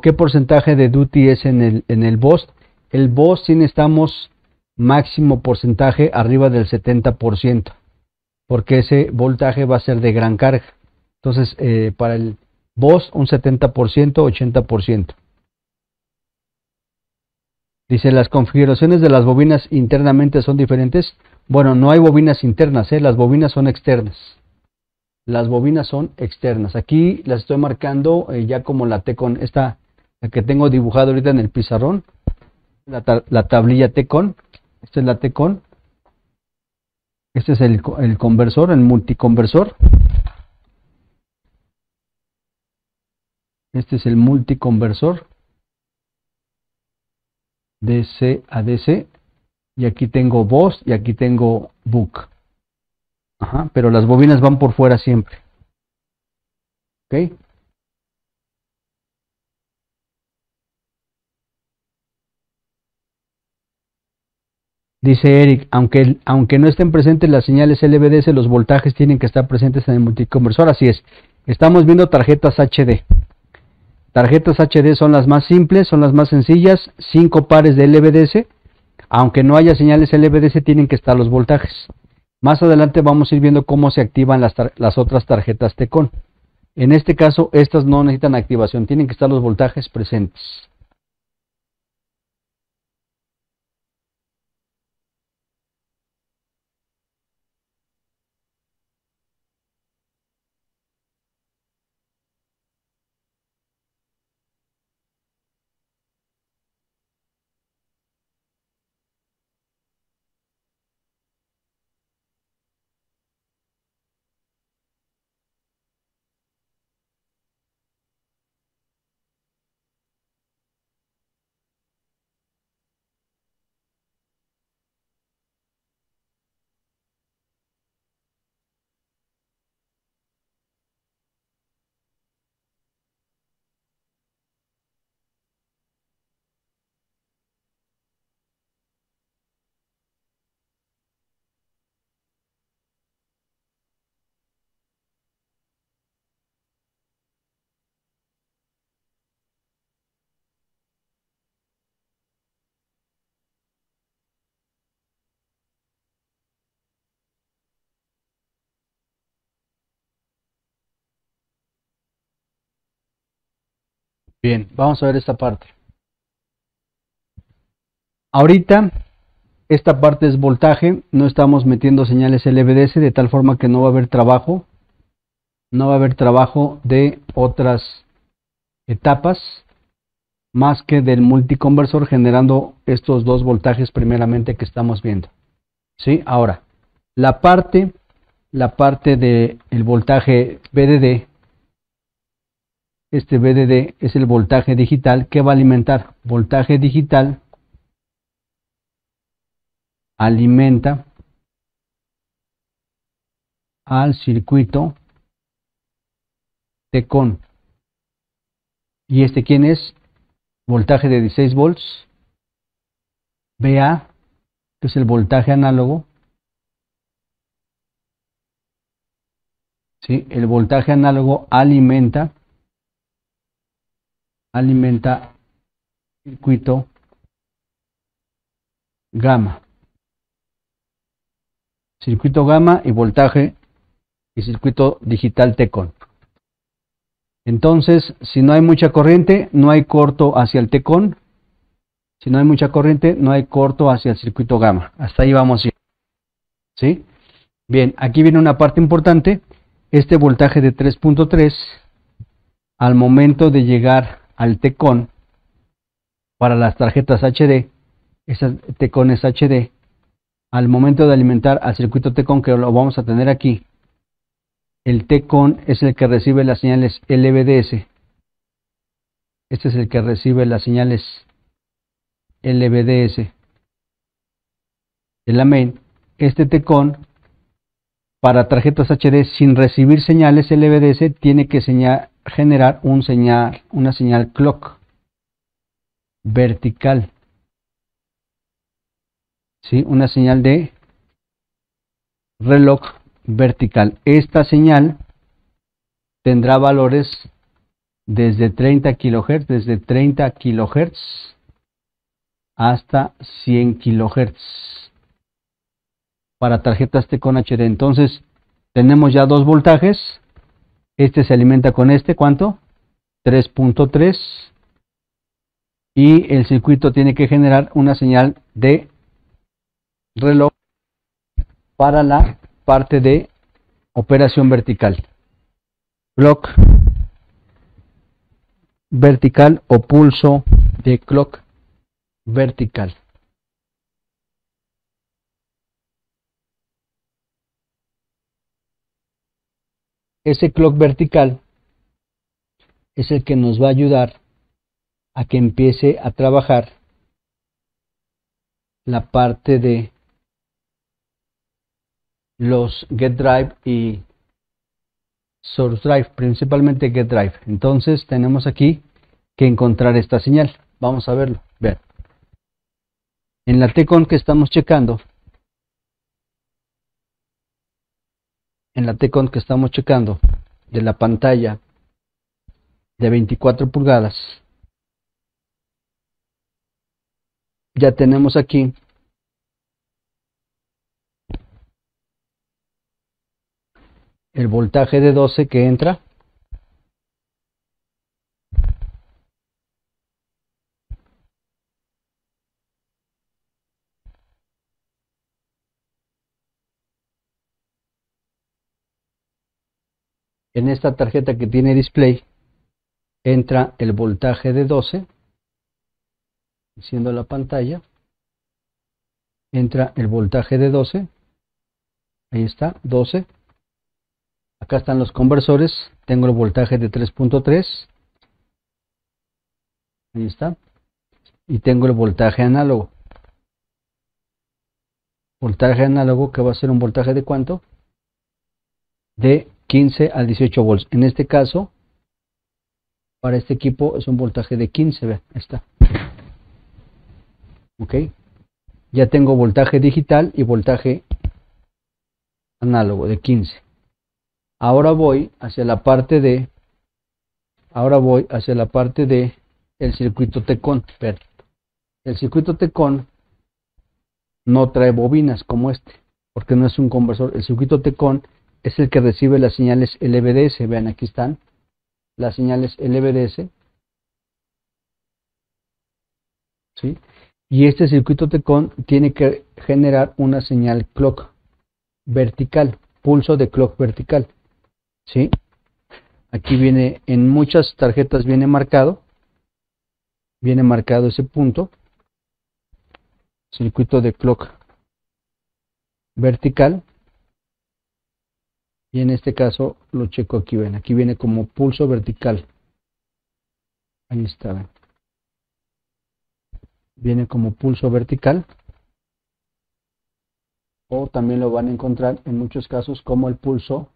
¿Qué porcentaje de duty es en el BOST? El BOST sí necesitamos máximo porcentaje arriba del 70%, porque ese voltaje va a ser de gran carga. Entonces, para el BOST un 70%, 80%. Dice, ¿las configuraciones de las bobinas internamente son diferentes? Bueno, no hay bobinas internas, las bobinas son externas. Las bobinas son externas. Aquí las estoy marcando ya como la T-Con, esta la que tengo dibujada ahorita en el pizarrón, la tablilla T-Con. Esta es la T-Con. Este es el conversor, el multiconversor. Este es el multiconversor. DC a DC. Y aquí tengo voz y aquí tengo book. Ajá, pero las bobinas van por fuera siempre. ¿Ok? Dice Eric, aunque no estén presentes las señales LVDS, los voltajes tienen que estar presentes en el multiconversor. Así es. Estamos viendo tarjetas HD. Tarjetas HD son las más simples, son las más sencillas. 5 pares de LVDS. Aunque no haya señales LVDS, tienen que estar los voltajes. Más adelante vamos a ir viendo cómo se activan las otras tarjetas T-Con. En este caso, estas no necesitan activación, tienen que estar los voltajes presentes. Bien, vamos a ver esta parte. Ahorita, esta parte es voltaje, no estamos metiendo señales LVDS, de tal forma que no va a haber trabajo. No va a haber trabajo de otras etapas, más que del multiconversor generando estos dos voltajes primeramente que estamos viendo. ¿Sí? Ahora, la parte del voltaje VDD, este VDD es el voltaje digital que va a alimentar. Voltaje digital alimenta al circuito T-Con. ¿Y este quién es? Voltaje de 16 volts. VA, que es el voltaje análogo. ¿Sí? El voltaje análogo alimenta circuito gamma. Circuito gamma y voltaje y circuito digital T-Con. Entonces, si no hay mucha corriente, no hay corto hacia el T-Con. Si no hay mucha corriente, no hay corto hacia el circuito gamma. Hasta ahí vamos bien. ¿Sí? Bien, aquí viene una parte importante. Este voltaje de 3.3, al momento de llegar al T-Con, para las tarjetas HD, esas T-Con es HD, al momento de alimentar al circuito T-Con, que lo vamos a tener aquí, el T-Con es el que recibe las señales LVDS. Este es el que recibe las señales LVDS de la main. Este T-Con para tarjetas HD sin recibir señales LVDS tiene que generar una señal clock vertical, ¿sí? Una señal de reloj vertical. Esta señal tendrá valores desde 30 kHz hasta 100 kHz para tarjetas T-Con HD. Entonces tenemos ya dos voltajes. Este se alimenta con este, ¿cuánto? 3.3, y el circuito tiene que generar una señal de reloj para la parte de operación vertical, clock vertical o pulso de clock vertical. Ese clock vertical es el que nos va a ayudar a que empiece a trabajar la parte de los get drive y source drive, principalmente get drive. Entonces tenemos aquí que encontrar esta señal. Vamos a verlo. Vean, en la T-Con que estamos checando, de la pantalla de 24 pulgadas, ya tenemos aquí el voltaje de 12 que entra, en esta tarjeta que tiene display. Entra el voltaje de 12, siendo la pantalla, entra el voltaje de 12, ahí está, 12. Acá están los conversores, tengo el voltaje de 3.3, ahí está, y tengo el voltaje análogo. Voltaje análogo que va a ser un voltaje de ¿cuánto? De 15 a 18 volts. En este caso, para este equipo es un voltaje de 15, vean, ahí está. Ok, ya tengo voltaje digital y voltaje análogo de 15. Ahora voy hacia la parte de el circuito T-Con. El circuito T-Con no trae bobinas como este, porque no es un conversor. El circuito T-Con es el que recibe las señales LVDS. Vean, aquí están las señales LVDS, ¿sí? Y este circuito T-Con tiene que generar una señal clock vertical, pulso de clock vertical, ¿sí? Aquí viene, en muchas tarjetas viene marcado ese punto, circuito de clock vertical, y en este caso lo checo aquí. Ven, aquí viene como pulso vertical, ahí está, ven, viene como pulso vertical, o también lo van a encontrar en muchos casos como el pulso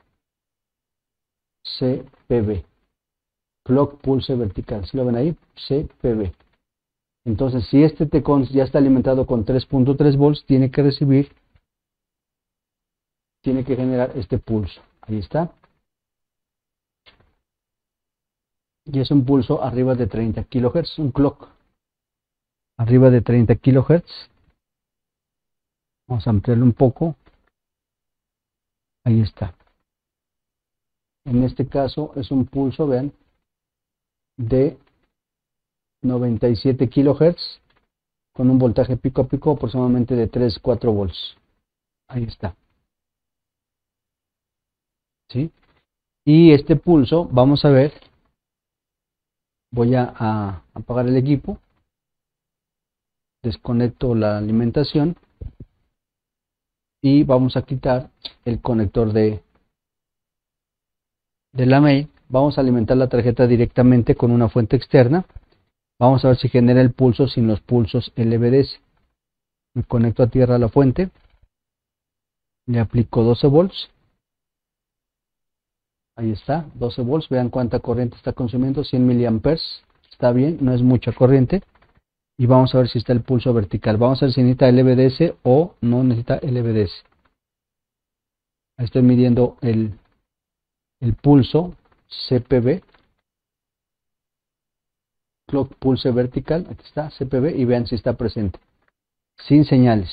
CPV, clock pulse vertical. ¿Sí lo ven ahí? CPV. Entonces, si este T-Con ya está alimentado con 3.3 volts, tiene que generar este pulso. Ahí está. Y es un pulso arriba de 30 kHz, un clock arriba de 30 kHz. Vamos a ampliarlo un poco. Ahí está. En este caso es un pulso, vean, de 97 kHz con un voltaje pico a pico aproximadamente de 3-4 volts. Ahí está. ¿Sí? Y este pulso, vamos a ver, voy a apagar el equipo, desconecto la alimentación y vamos a quitar el conector de la main. Vamos a alimentar la tarjeta directamente con una fuente externa. Vamos a ver si genera el pulso sin los pulsos LVDS. Me conecto a tierra a la fuente. Le aplico 12 volts. Ahí está, 12 volts. Vean cuánta corriente está consumiendo, 100 miliamperes. Está bien, no es mucha corriente. Y vamos a ver si está el pulso vertical. Vamos a ver si necesita LVDS o no necesita LVDS. Ahí estoy midiendo el pulso CPV. Clock Pulse Vertical. Aquí está, CPV. Y vean si está presente. Sin señales.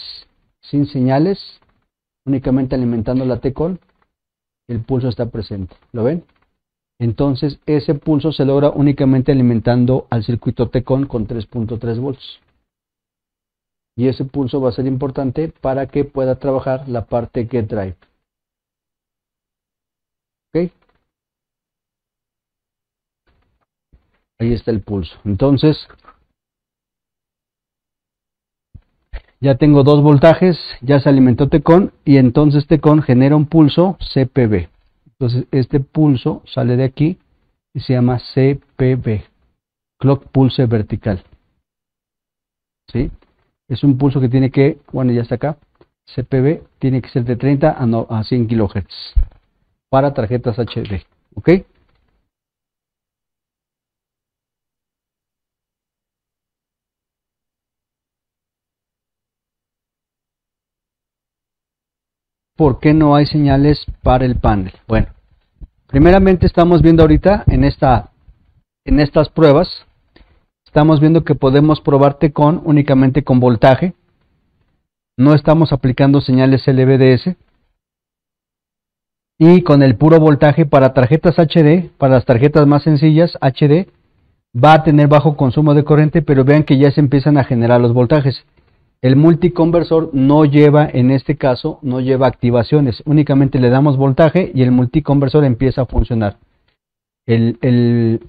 Sin señales. Únicamente alimentando la T-Con. El pulso está presente. ¿Lo ven? Entonces ese pulso se logra únicamente alimentando al circuito T-Con con 3.3 volts. Y ese pulso va a ser importante para que pueda trabajar la parte Get Drive. ¿Ok? Ahí está el pulso. Entonces ya tengo 2 voltajes, ya se alimentó T-Con y entonces T-Con genera un pulso CPV. Entonces este pulso sale de aquí y se llama CPV, Clock Pulse Vertical. ¿Sí? Es un pulso que tiene que, bueno, ya está acá, CPV tiene que ser de 30 a 100 kHz para tarjetas HD. ¿Ok? ¿Por qué no hay señales para el panel? Bueno, primeramente estamos viendo ahorita en estas pruebas, estamos viendo que podemos probar T-Con únicamente con voltaje. No estamos aplicando señales LVDS. Y con el puro voltaje para tarjetas HD, para las tarjetas más sencillas HD, va a tener bajo consumo de corriente, pero vean que ya se empiezan a generar los voltajes. El multiconversor no lleva, en este caso, no lleva activaciones, únicamente le damos voltaje y el multiconversor empieza a funcionar. El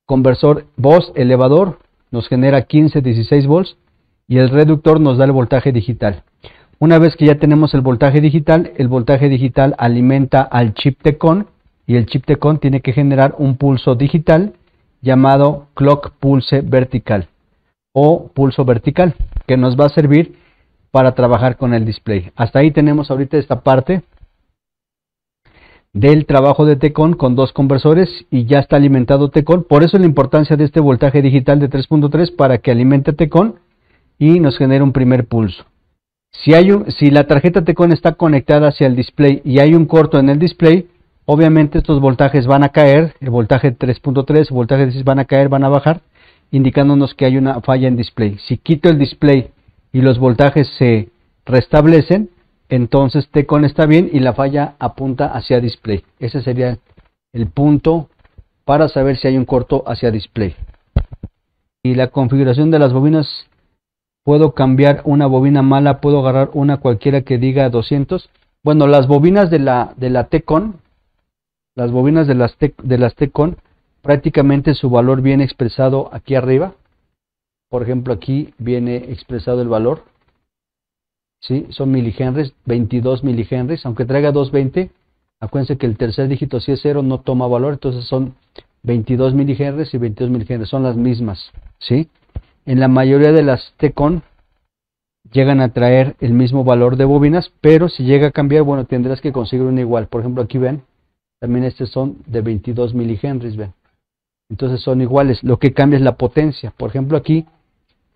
conversor voz elevador nos genera 15-16 volts y el reductor nos da el voltaje digital. Una vez que ya tenemos el voltaje digital alimenta al chip T-Con y el chip T-Con tiene que generar un pulso digital llamado Clock Pulse Vertical o pulso vertical, que nos va a servir para trabajar con el display. Hasta ahí tenemos ahorita esta parte del trabajo de T-Con con 2 conversores y ya está alimentado T-Con. Por eso la importancia de este voltaje digital de 3.3 para que alimente T-Con y nos genere un primer pulso. Si la tarjeta T-Con está conectada hacia el display y hay un corto en el display, obviamente estos voltajes van a caer, el voltaje 3.3, el voltaje 16 van a caer, van a bajar, indicándonos que hay una falla en display. Si quito el display y los voltajes se restablecen, entonces T-Con está bien y la falla apunta hacia display. Ese sería el punto para saber si hay un corto hacia display. Y la configuración de las bobinas, puedo cambiar una bobina mala, puedo agarrar una cualquiera que diga 200. Bueno, las bobinas de la T-Con, las bobinas de las T-Con, prácticamente su valor viene expresado aquí arriba. Por ejemplo, aquí viene expresado el valor. ¿Sí? Son milihenries, 22 milihenries, aunque traiga 220. Acuérdense que el tercer dígito, si es 0, no toma valor, entonces son 22 milihenries y 22 milihenries, son las mismas. ¿Sí? En la mayoría de las T-Con llegan a traer el mismo valor de bobinas, pero si llega a cambiar, bueno, tendrás que conseguir una igual. Por ejemplo, aquí ven, también estos son de 22 milihenries, ven. Entonces son iguales, lo que cambia es la potencia. Por ejemplo, aquí,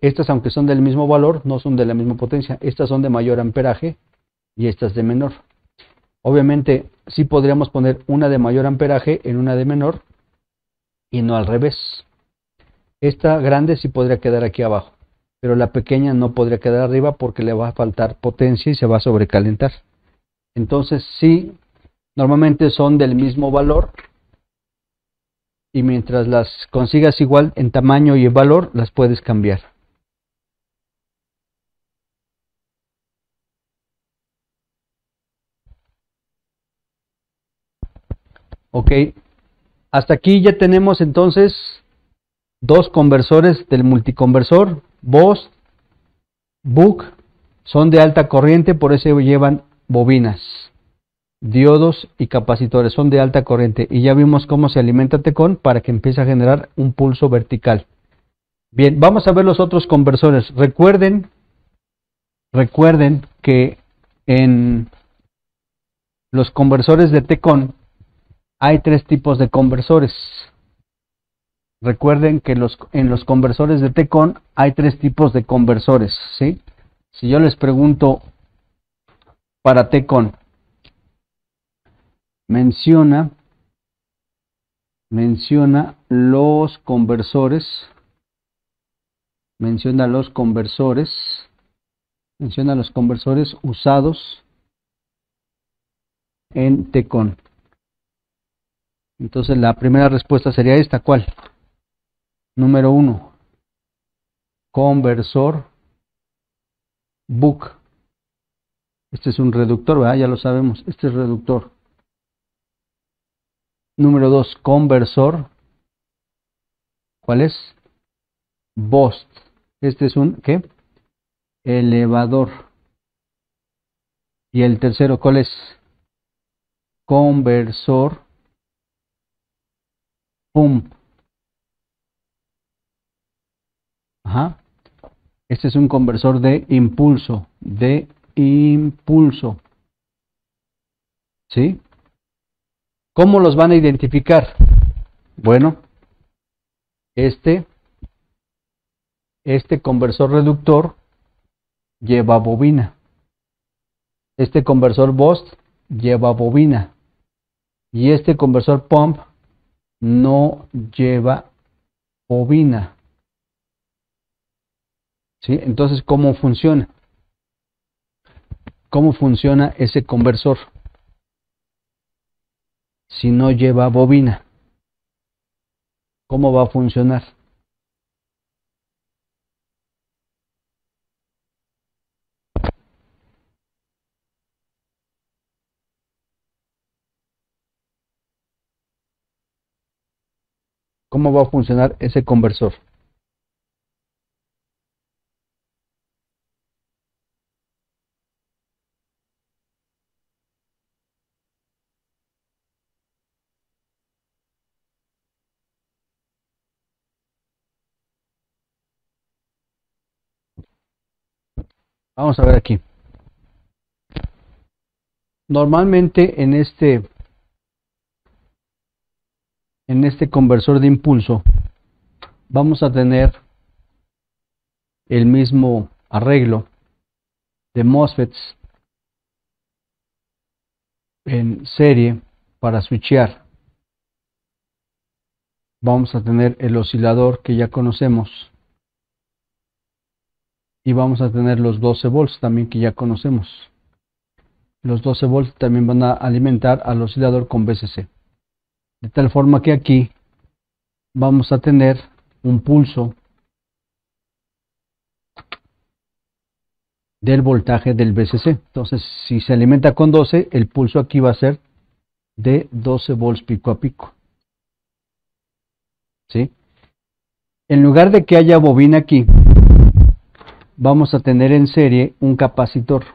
estas aunque son del mismo valor, no son de la misma potencia. Estas son de mayor amperaje y estas de menor. Obviamente, sí podríamos poner una de mayor amperaje en una de menor y no al revés. Esta grande sí podría quedar aquí abajo, pero la pequeña no podría quedar arriba porque le va a faltar potencia y se va a sobrecalentar. Entonces sí, normalmente son del mismo valor y mientras las consigas igual en tamaño y en valor, las puedes cambiar. Ok, hasta aquí ya tenemos entonces 2 conversores del multiconversor, voz, book, son de alta corriente, por eso llevan bobinas, diodos y capacitores son de alta corriente, y ya vimos cómo se alimenta Tecon para que empiece a generar un pulso vertical. Bien, vamos a ver los otros conversores. Recuerden que en los conversores de Tecon hay tres tipos de conversores. Recuerden que en los conversores de Tecon hay tres tipos de conversores, ¿sí? Si yo les pregunto para Tecon, menciona los conversores, usados en Tecon. Entonces la primera respuesta sería esta, ¿cuál? Número 1, conversor Buck. Este es un reductor, ¿verdad? Ya lo sabemos, este es reductor. Número 2, conversor, ¿cuál es? Bost. Este es un, ¿qué? Elevador. Y el tercero, ¿cuál es? Conversor pump. Ajá. Este es un conversor de impulso, ¿sí? ¿Cómo los van a identificar? Bueno, este conversor reductor lleva bobina. Este conversor Bost lleva bobina. Y este conversor pump no lleva bobina. ¿Sí? Entonces, ¿cómo funciona? ¿Cómo funciona ese conversor si no lleva bobina? ¿Cómo va a funcionar? ¿Cómo va a funcionar ese conversor? Vamos a ver aquí. Normalmente en este conversor de impulso vamos a tener el mismo arreglo de MOSFETs en serie para switchear. Vamos a tener el oscilador que ya conocemos y vamos a tener los 12 volts también que ya conocemos. Los 12 volts también van a alimentar al oscilador con VCC. De tal forma que aquí vamos a tener un pulso del voltaje del VCC. Entonces, si se alimenta con 12, el pulso aquí va a ser de 12 volts pico a pico. ¿Sí? En lugar de que haya bobina aquí, vamos a tener en serie un capacitor.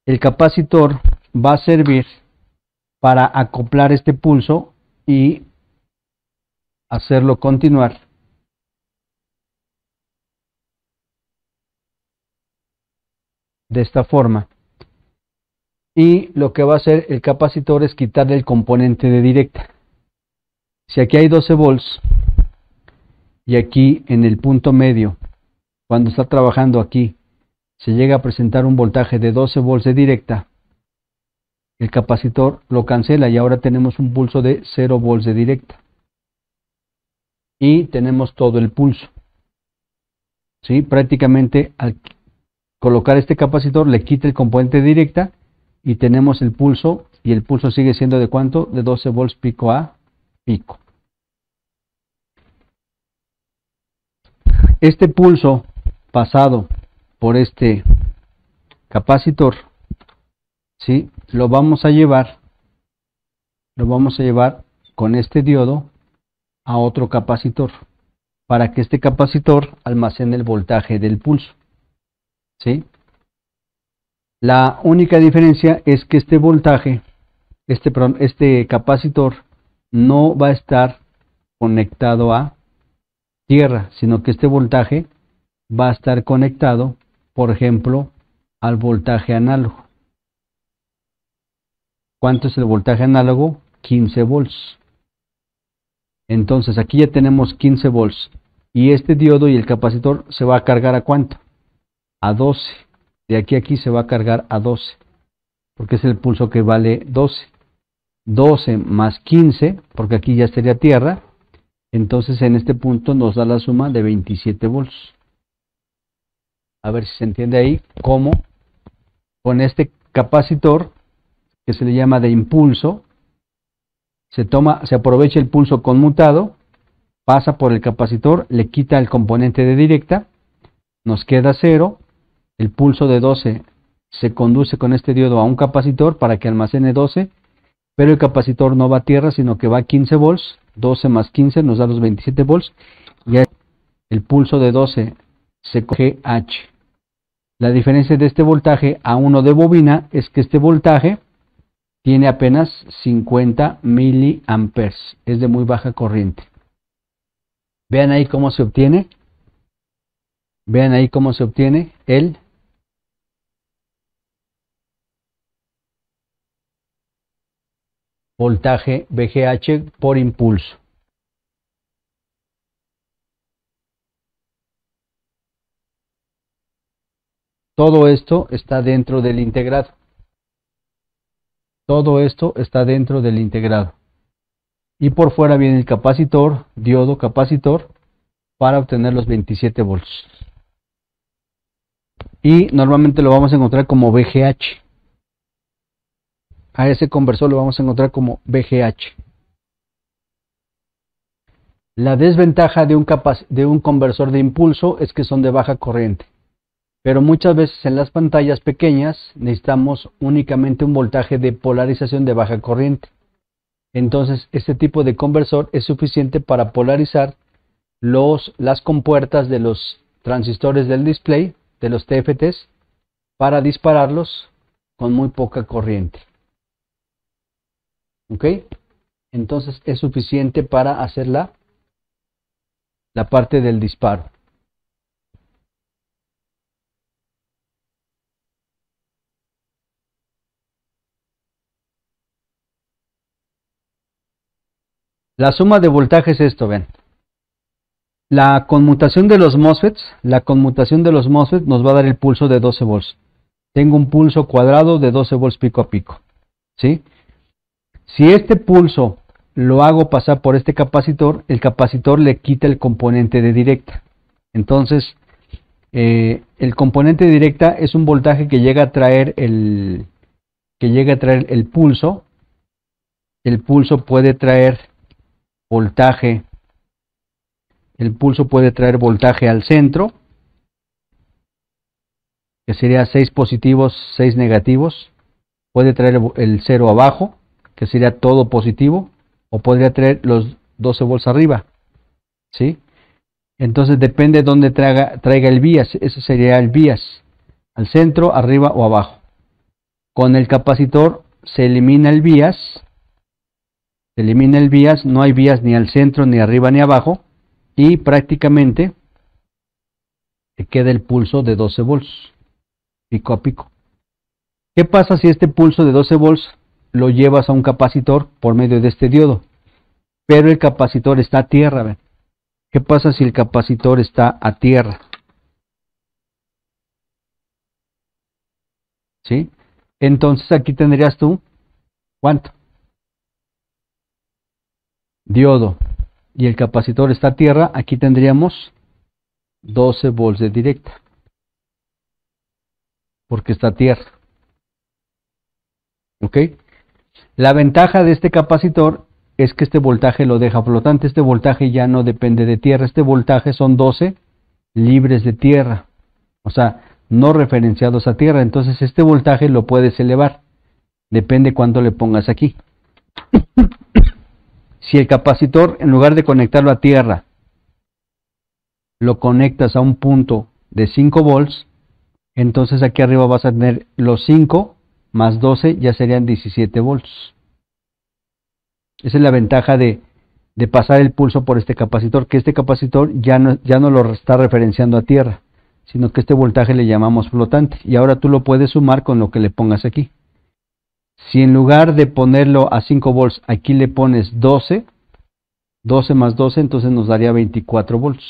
El capacitor va a servir para acoplar este pulso y hacerlo continuar de esta forma. Y lo que va a hacer el capacitor es quitarle el componente de directa. Si aquí hay 12 volts y aquí en el punto medio, cuando está trabajando aquí, se llega a presentar un voltaje de 12 volts de directa, el capacitor lo cancela y ahora tenemos un pulso de 0 volts de directa. Y tenemos todo el pulso. ¿Sí? Prácticamente al colocar este capacitor le quita el componente de directa y tenemos el pulso, y el pulso sigue siendo de ¿cuánto? De 12 volts pico a pico. Este pulso pasado por este capacitor, ¿sí? Lo vamos a llevar con este diodo a otro capacitor para que este capacitor almacene el voltaje del pulso, ¿sí? La única diferencia es que este voltaje, este capacitor, no va a estar conectado a tierra, sino que este voltaje va a estar conectado, por ejemplo, al voltaje análogo. ¿Cuánto es el voltaje análogo? 15 volts. Entonces aquí ya tenemos 15 volts. Y este diodo y el capacitor se va a cargar ¿a cuánto? A 12. De aquí a aquí se va a cargar a 12. Porque es el pulso que vale 12. 12 más 15, porque aquí ya estaría tierra. Entonces en este punto nos da la suma de 27 volts. A ver si se entiende ahí cómo con este capacitor, que se le llama de impulso, se aprovecha el pulso conmutado, pasa por el capacitor, le quita el componente de directa, nos queda 0, el pulso de 12 se conduce con este diodo a un capacitor para que almacene 12, pero el capacitor no va a tierra, sino que va a 15 volts, 12 más 15 nos da los 27 volts, y el pulso de 12 se coge H. La diferencia de este voltaje a uno de bobina es que este voltaje tiene apenas 50 miliamperes, es de muy baja corriente. Vean ahí cómo se obtiene. Vean ahí cómo se obtiene el voltaje VGH por impulso. Todo esto está dentro del integrado. Todo esto está dentro del integrado. Y por fuera viene el capacitor, diodo capacitor, para obtener los 27 volts. Y normalmente lo vamos a encontrar como VGH. A ese conversor lo vamos a encontrar como VGH. La desventaja de un conversor de impulso es que son de baja corriente. Pero muchas veces en las pantallas pequeñas necesitamos únicamente un voltaje de polarización de baja corriente. Entonces este tipo de conversor es suficiente para polarizar las compuertas de los transistores del display, de los TFTs, para dispararlos con muy poca corriente. ¿Ok? Entonces es suficiente para hacer la parte del disparo. La suma de voltaje es esto, ven. La conmutación de los MOSFETs nos va a dar el pulso de 12 volts. Tengo un pulso cuadrado de 12 volts pico a pico. ¿Sí? Si este pulso lo hago pasar por este capacitor, el capacitor le quita el componente de directa. Entonces, el componente de directa es un voltaje que llega a traer el pulso. El pulso puede traer voltaje. El pulso puede traer voltaje al centro, que sería 6 positivos, 6 negativos. Puede traer el 0 abajo, que sería todo positivo, o podría traer los 12 volts arriba. ¿Sí? Entonces depende de dónde traiga el bias. Ese sería el bias, al centro, arriba o abajo. Con el capacitor se elimina el bias. No hay bias ni al centro, ni arriba, ni abajo. Y prácticamente te queda el pulso de 12 volts, pico a pico. ¿Qué pasa si este pulso de 12 volts lo llevas a un capacitor por medio de este diodo? Pero el capacitor está a tierra. ¿Ven? ¿Qué pasa si el capacitor está a tierra? ¿Sí? Entonces aquí tendrías tú, ¿cuánto? Diodo. Y el capacitor está a tierra, aquí tendríamos 12 volts de directa. Porque está a tierra. ¿Ok? La ventaja de este capacitor es que este voltaje lo deja flotante. Este voltaje ya no depende de tierra. Este voltaje son 12 libres de tierra. O sea, no referenciados a tierra. Entonces este voltaje lo puedes elevar. Depende cuánto le pongas aquí. Si el capacitor, en lugar de conectarlo a tierra, lo conectas a un punto de 5 volts, Entonces aquí arriba vas a tener los 5 más 12, ya serían 17 volts. Esa es la ventaja de pasar el pulso por este capacitor, que este capacitor ya no lo está referenciando a tierra, sino que este voltaje le llamamos flotante. Y ahora tú lo puedes sumar con lo que le pongas aquí. Si en lugar de ponerlo a 5 volts, aquí le pones 12, 12 más 12, entonces nos daría 24 volts.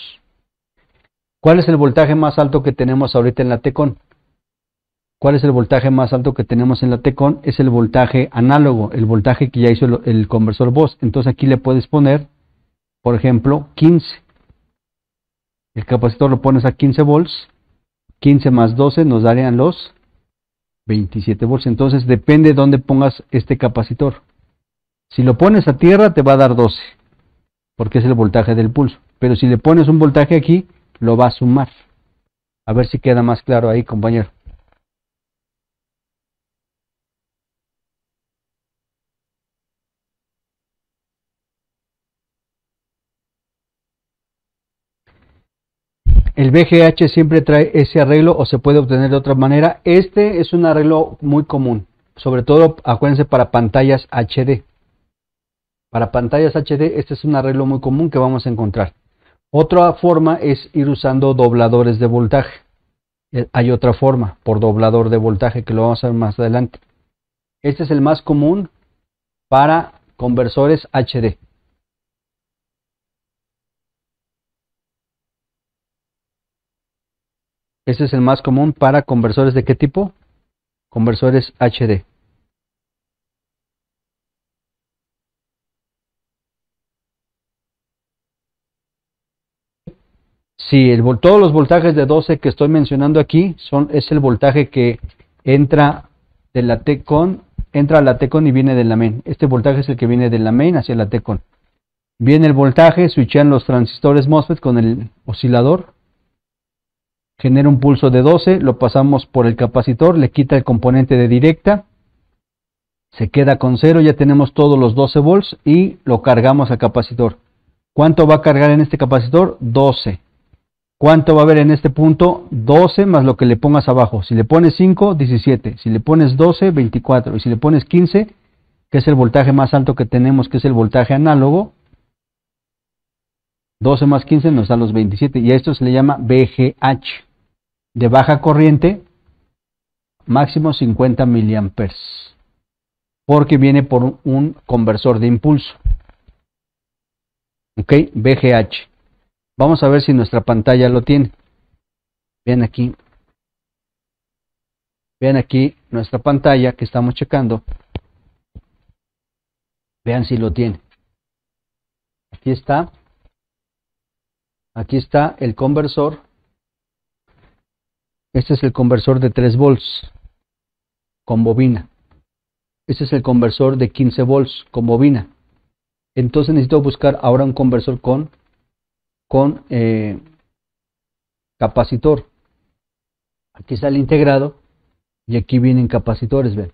¿Cuál es el voltaje más alto que tenemos ahorita en la Tecon? ¿Cuál es el voltaje más alto que tenemos en la Tecon? Es el voltaje análogo, el voltaje que ya hizo el conversor Boss. Entonces aquí le puedes poner, por ejemplo, 15. El capacitor lo pones a 15 volts. 15 más 12 nos darían los 27 volts. Entonces depende de dónde pongas este capacitor. Si lo pones a tierra te va a dar 12, porque es el voltaje del pulso. Pero si le pones un voltaje aquí, lo va a sumar. A ver si queda más claro ahí, compañero. El VGH siempre trae ese arreglo o se puede obtener de otra manera. Este es un arreglo muy común, sobre todo acuérdense para pantallas HD. Para pantallas HD este es un arreglo muy común que vamos a encontrar. Otra forma es ir usando dobladores de voltaje. Hay otra forma por doblador de voltaje que lo vamos a ver más adelante. Este es el más común para conversores HD. Este es el más común para conversores ¿de qué tipo? Conversores HD. Sí, todos los voltajes de 12 que estoy mencionando aquí es el voltaje que entra de la Tecon, entra a la Tecon y viene de la main. Este voltaje es el que viene de la main hacia la Tecon. Viene el voltaje, switchean los transistores MOSFET con el oscilador, genera un pulso de 12, lo pasamos por el capacitor, le quita el componente de directa, se queda con 0, ya tenemos todos los 12 volts y lo cargamos al capacitor. ¿Cuánto va a cargar en este capacitor? 12. ¿Cuánto va a haber en este punto? 12 más lo que le pongas abajo. Si le pones 5, 17. Si le pones 12, 24. Y si le pones 15, que es el voltaje más alto que tenemos, que es el voltaje análogo, 12 más 15 nos da los 27. Y a esto se le llama VGH. De baja corriente, máximo 50 miliamperes. Porque viene por un conversor de impulso. ¿Ok? VGH. Vamos a ver si nuestra pantalla lo tiene. Vean aquí. Vean aquí nuestra pantalla que estamos checando. Vean si lo tiene. Aquí está. Aquí está el conversor. Este es el conversor de 3 volts con bobina. Este es el conversor de 15 volts con bobina. Entonces necesito buscar ahora un conversor con capacitor. Aquí está el integrado y aquí vienen capacitores, ven.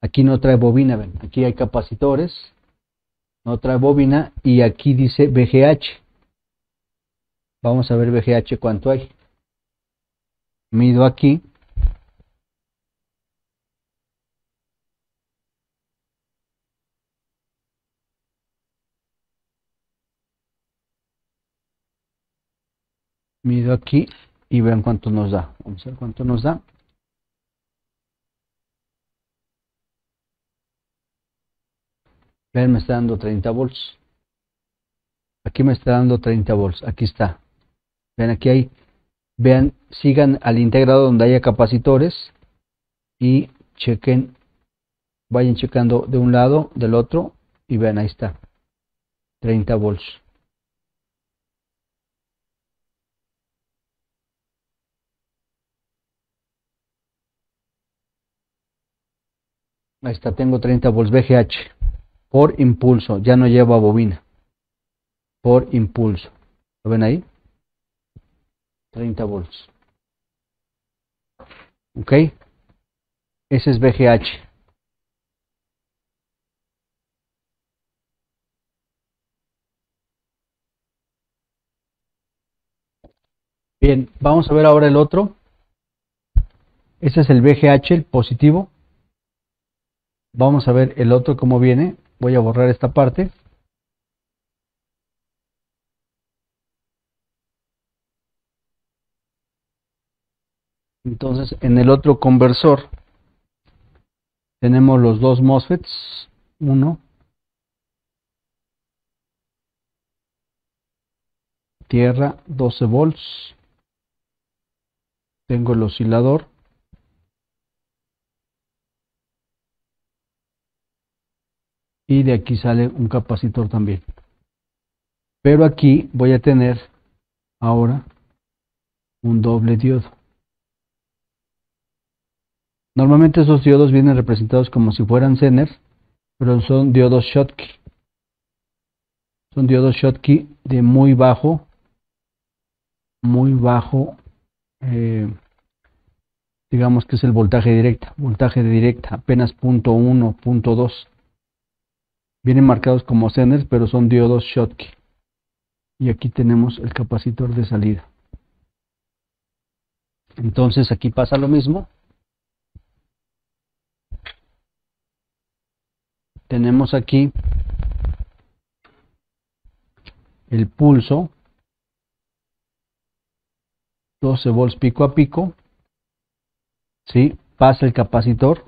Aquí no trae bobina, ven. Aquí hay capacitores, no trae bobina y aquí dice VGH. Vamos a ver VGH cuánto hay. Mido aquí. Mido aquí y vean cuánto nos da. Vamos a ver cuánto nos da. Vean, me está dando 30 volts. Aquí me está dando 30 volts. Aquí está. Vean, aquí hay. Vean, sigan al integrado donde haya capacitores y chequen. Vayan checando de un lado, del otro y vean, ahí está. 30 volts. Ahí está, tengo 30 volts VGH por impulso, ya no lleva bobina, por impulso. ¿Lo ven ahí? 30 volts. ¿Ok? Ese es VGH. Bien, vamos a ver ahora el otro. Este es el VGH, el positivo. Vamos a ver el otro cómo viene. Voy a borrar esta parte. Entonces, en el otro conversor tenemos los dos MOSFETs. Uno, tierra, 12 volts. Tengo el oscilador. Y de aquí sale un capacitor también. Pero aquí voy a tener ahora un doble diodo. Normalmente esos diodos vienen representados como si fueran Zener, pero son diodos Schottky. Son diodos Schottky de muy bajo, digamos que es el voltaje de directa, apenas 0.1, 0.2. Vienen marcados como Zener, pero son diodos Schottky. Y aquí tenemos el capacitor de salida. Entonces aquí pasa lo mismo. Tenemos aquí el pulso, 12 volts pico a pico, ¿sí? Pasa el capacitor,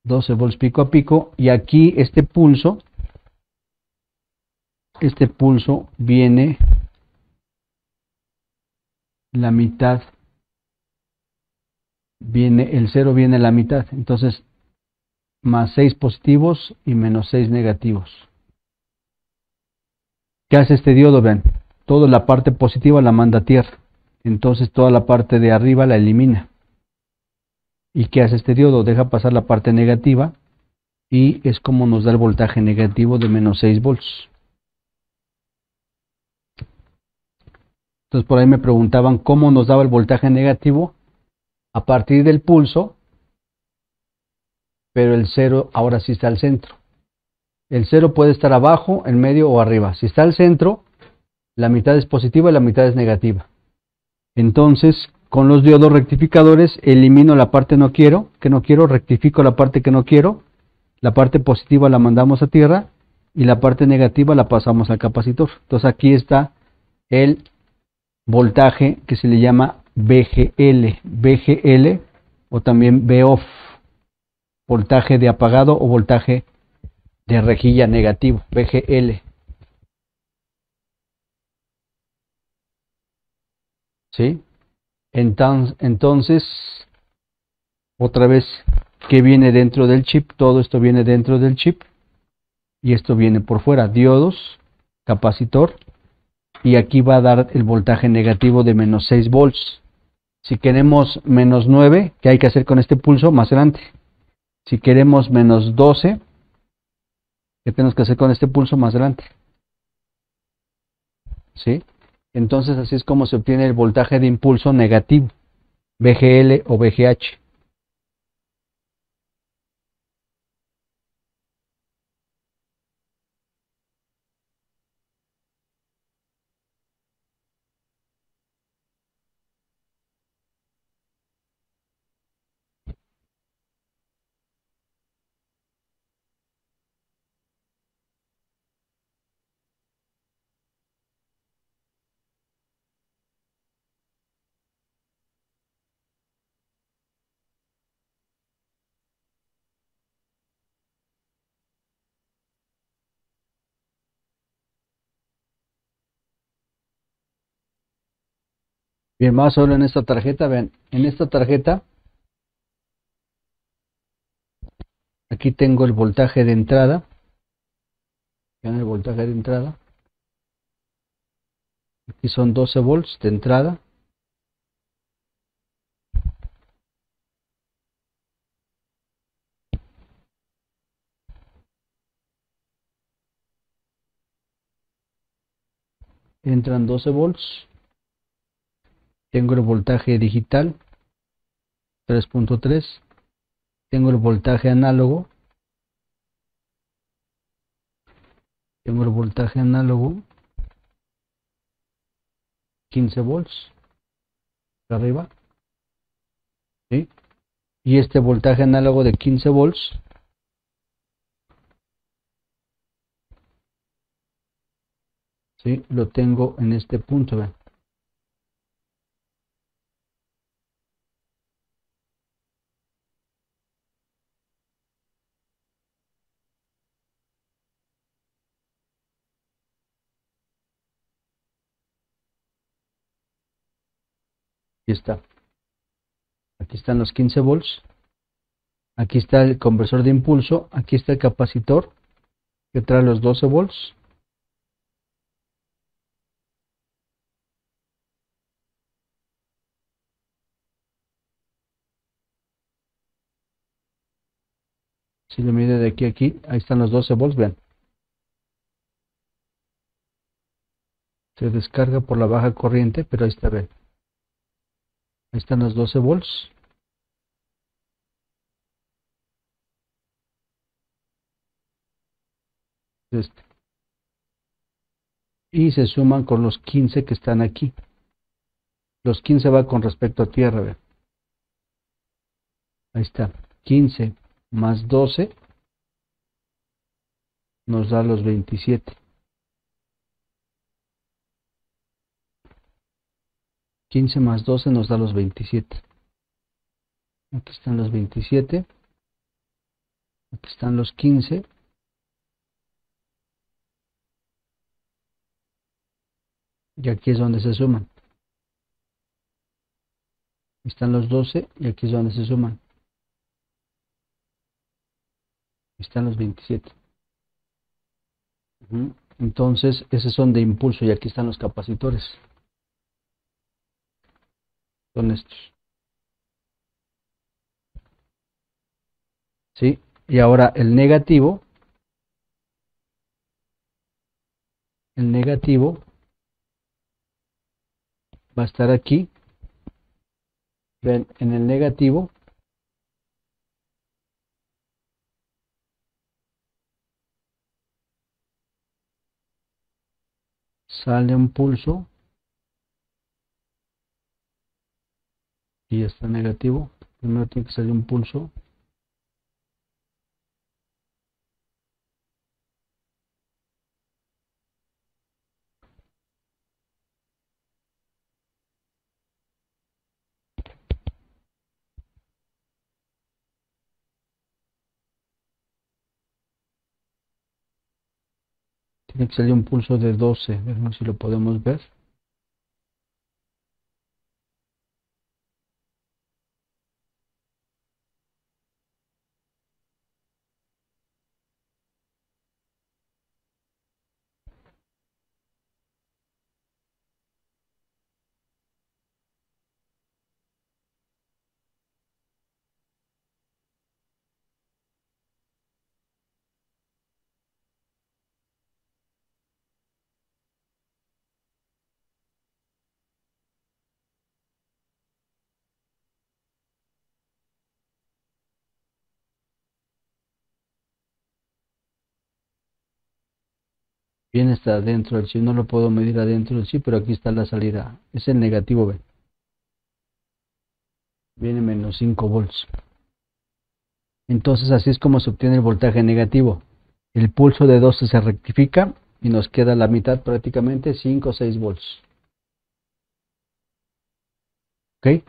12 volts pico a pico, y aquí este pulso viene la mitad, el 0 viene la mitad, entonces más 6 positivos y menos 6 negativos. ¿Qué hace este diodo? Vean, toda la parte positiva la manda a tierra, entonces toda la parte de arriba la elimina. ¿Y qué hace este diodo? Deja pasar la parte negativa y es como nos da el voltaje negativo de menos 6 volts. Entonces por ahí me preguntaban cómo nos daba el voltaje negativo a partir del pulso, pero el 0 ahora sí está al centro. El 0 puede estar abajo, en medio o arriba. Si está al centro, la mitad es positiva y la mitad es negativa. Entonces, con los diodos rectificadores, elimino la parte que no quiero, rectifico la parte que no quiero, la parte positiva la mandamos a tierra y la parte negativa la pasamos al capacitor. Entonces aquí está el voltaje que se le llama VGL o también VOFF, voltaje de apagado o voltaje de rejilla negativo, VGL. ¿Sí? Entonces, otra vez, ¿qué viene dentro del chip? Todo esto viene dentro del chip y esto viene por fuera, diodos, capacitor, y aquí va a dar el voltaje negativo de menos 6 volts. Si queremos menos 9, ¿qué hay que hacer con este pulso? Más adelante. Si queremos menos 12, ¿qué tenemos que hacer con este pulso? Más adelante. ¿Sí? Entonces así es como se obtiene el voltaje de impulso negativo, VGL o VGH. Bien, más solo en esta tarjeta, vean, en esta tarjeta, aquí tengo el voltaje de entrada, vean el voltaje de entrada, aquí son 12 volts de entrada, entran 12 volts, tengo el voltaje digital, 3.3, tengo el voltaje análogo, 15 volts, de arriba, ¿sí? Y este voltaje análogo de 15 volts ¿sí? Lo tengo en este punto, ¿ven? Aquí está. Aquí están los 15 volts. Aquí está el conversor de impulso. Aquí está el capacitor que trae los 12 volts. Si lo mide de aquí a aquí, ahí están los 12 volts, vean. Se descarga por la baja corriente, pero ahí está, vean. Ahí están los 12 volts. Este. Y se suman con los 15 que están aquí. Los 15 va con respecto a tierra, vean. Ahí está. 15 más 12 nos da los 27. 15 más 12 nos da los 27. Aquí están los 27. Aquí están los 15. Y aquí es donde se suman. Están los 12 y aquí es donde se suman. Están los 27. Entonces, esos son de impulso y aquí están los capacitores. Son estos. ¿Sí? Y ahora el negativo va a estar aquí. Ven, en el negativo sale un pulso y está negativo. Primero tiene que salir un pulso. Tiene que salir un pulso de 12. Veamos si lo podemos ver. Bien, está dentro del chip. No lo puedo medir adentro del chip, pero aquí está la salida. Es el negativo, ven. Viene menos 5 volts. Entonces así es como se obtiene el voltaje negativo. El pulso de 12 se rectifica y nos queda la mitad, prácticamente 5 o 6 volts. ¿Ok?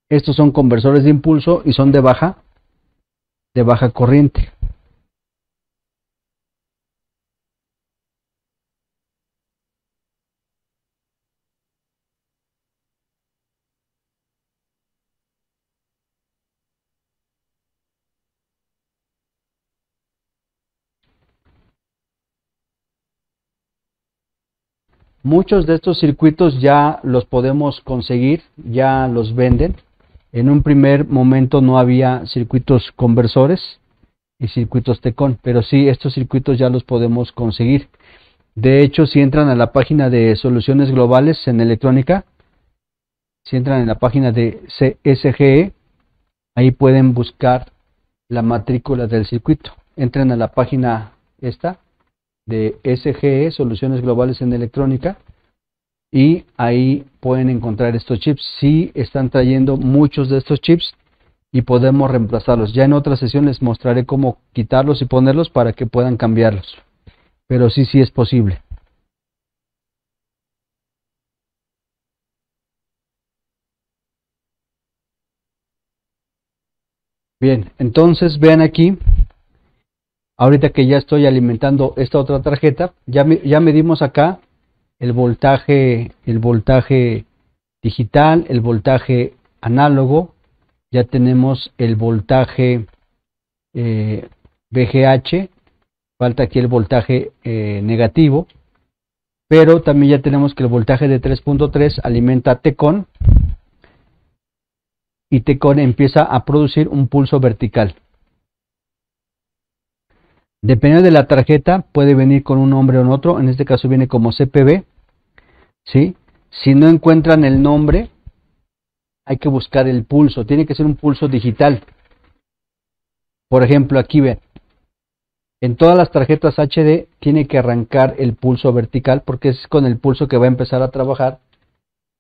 Estos son conversores de impulso y son de baja corriente. Muchos de estos circuitos ya los podemos conseguir, ya los venden. En un primer momento no había circuitos conversores y circuitos TECON, pero sí, estos circuitos ya los podemos conseguir. De hecho, si entran a la página de Soluciones Globales en Electrónica, si entran en la página de SGE, ahí pueden buscar la matrícula del circuito. Entren a la página esta de SGE, Soluciones Globales en Electrónica, y ahí pueden encontrar estos chips. Sí están trayendo muchos de estos chips y podemos reemplazarlos. Ya en otra sesión les mostraré cómo quitarlos y ponerlos para que puedan cambiarlos. Pero sí, sí es posible. Bien, entonces vean aquí, ahorita que ya estoy alimentando esta otra tarjeta, ya medimos acá el voltaje digital, el voltaje análogo, ya tenemos el voltaje VGH, falta aquí el voltaje negativo, pero también ya tenemos que el voltaje de 3.3 alimenta Tcon y Tcon empieza a producir un pulso vertical. Dependiendo de la tarjeta, puede venir con un nombre o en otro, en este caso viene como CPB, ¿sí? Si no encuentran el nombre, hay que buscar el pulso, tiene que ser un pulso digital. Por ejemplo, aquí ven, en todas las tarjetas HD tiene que arrancar el pulso vertical porque es con el pulso que va a empezar a trabajar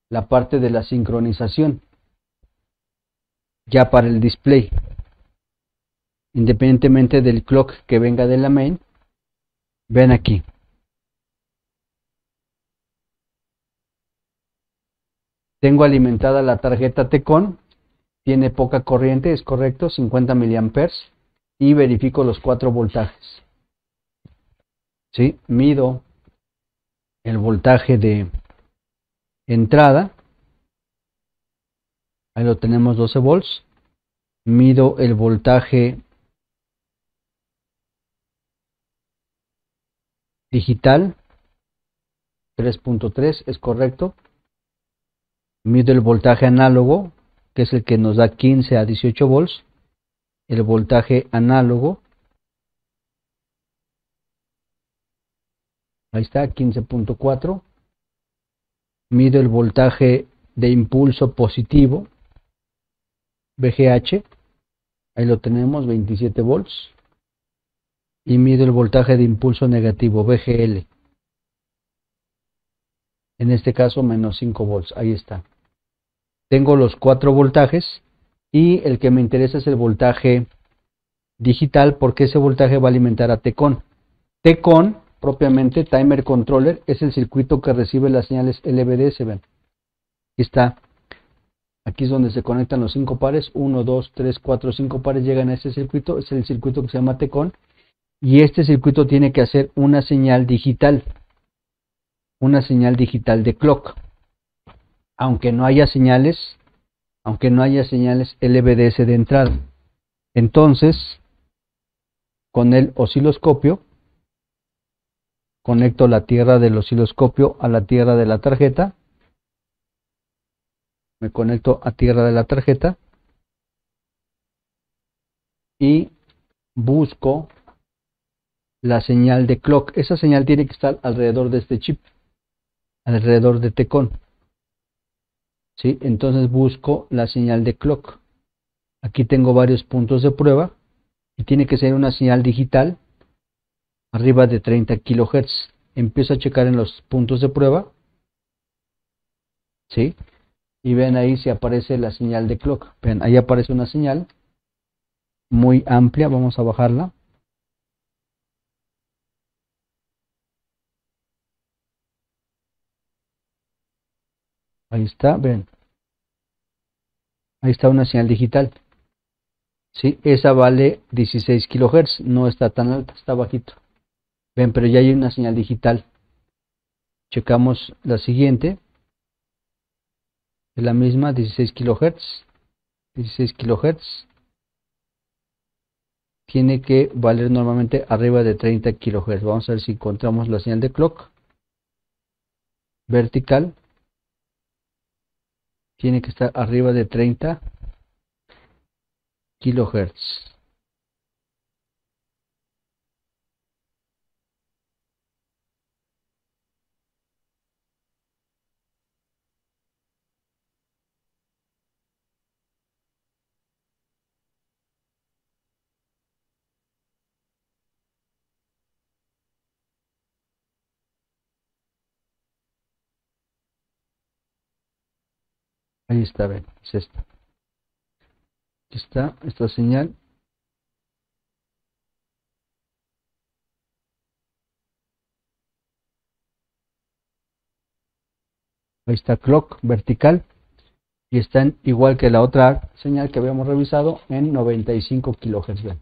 la parte de la sincronización, ya para el display. Independientemente del clock que venga de la main, ven aquí. Tengo alimentada la tarjeta Tcon, tiene poca corriente, es correcto, 50 mA, y verifico los 4 voltajes. ¿Sí? Mido el voltaje de entrada, ahí lo tenemos 12 volts, mido el voltaje digital, 3.3, es correcto, mido el voltaje análogo, que es el que nos da 15 a 18 volts, el voltaje análogo, ahí está, 15.4, mido el voltaje de impulso positivo, VGH, ahí lo tenemos, 27 volts, y mido el voltaje de impulso negativo, VGL, en este caso menos 5 volts, ahí está. Tengo los 4 voltajes y el que me interesa es el voltaje digital porque ese voltaje va a alimentar a Tcon. Tcon, propiamente Timer Controller, es el circuito que recibe las señales LVDS. Ven, aquí está. Aquí es donde se conectan los 5 pares, 1, 2, 3, 4, 5 pares llegan a este circuito, es el circuito que se llama Tcon, y este circuito tiene que hacer una señal digital de clock, aunque no haya señales, LVDS de entrada. Entonces, con el osciloscopio, conecto la tierra del osciloscopio a la tierra de la tarjeta, me conecto a tierra de la tarjeta y busco la señal de clock. Esa señal tiene que estar alrededor de este chip, alrededor de Tcon. ¿Sí? Entonces busco la señal de clock. Aquí tengo varios puntos de prueba y tiene que ser una señal digital arriba de 30 kHz. Empiezo a checar en los puntos de prueba, ¿sí? Y ven ahí si aparece la señal de clock. Ven, ahí aparece una señal muy amplia, vamos a bajarla. Ahí está, ven. Ahí está una señal digital. ¿Sí? Esa vale 16 kHz, no está tan alta, está bajito. Ven, pero ya hay una señal digital. Checamos la siguiente. Es la misma, 16 kHz. 16 kHz. Tiene que valer normalmente arriba de 30 kHz. Vamos a ver si encontramos la señal de clock. Vertical. Tiene que estar arriba de 30 kHz. Ahí está, ven, es esta. Aquí está esta señal. Ahí está clock vertical. Y están igual que la otra señal que habíamos revisado en 95 kHz. Ven.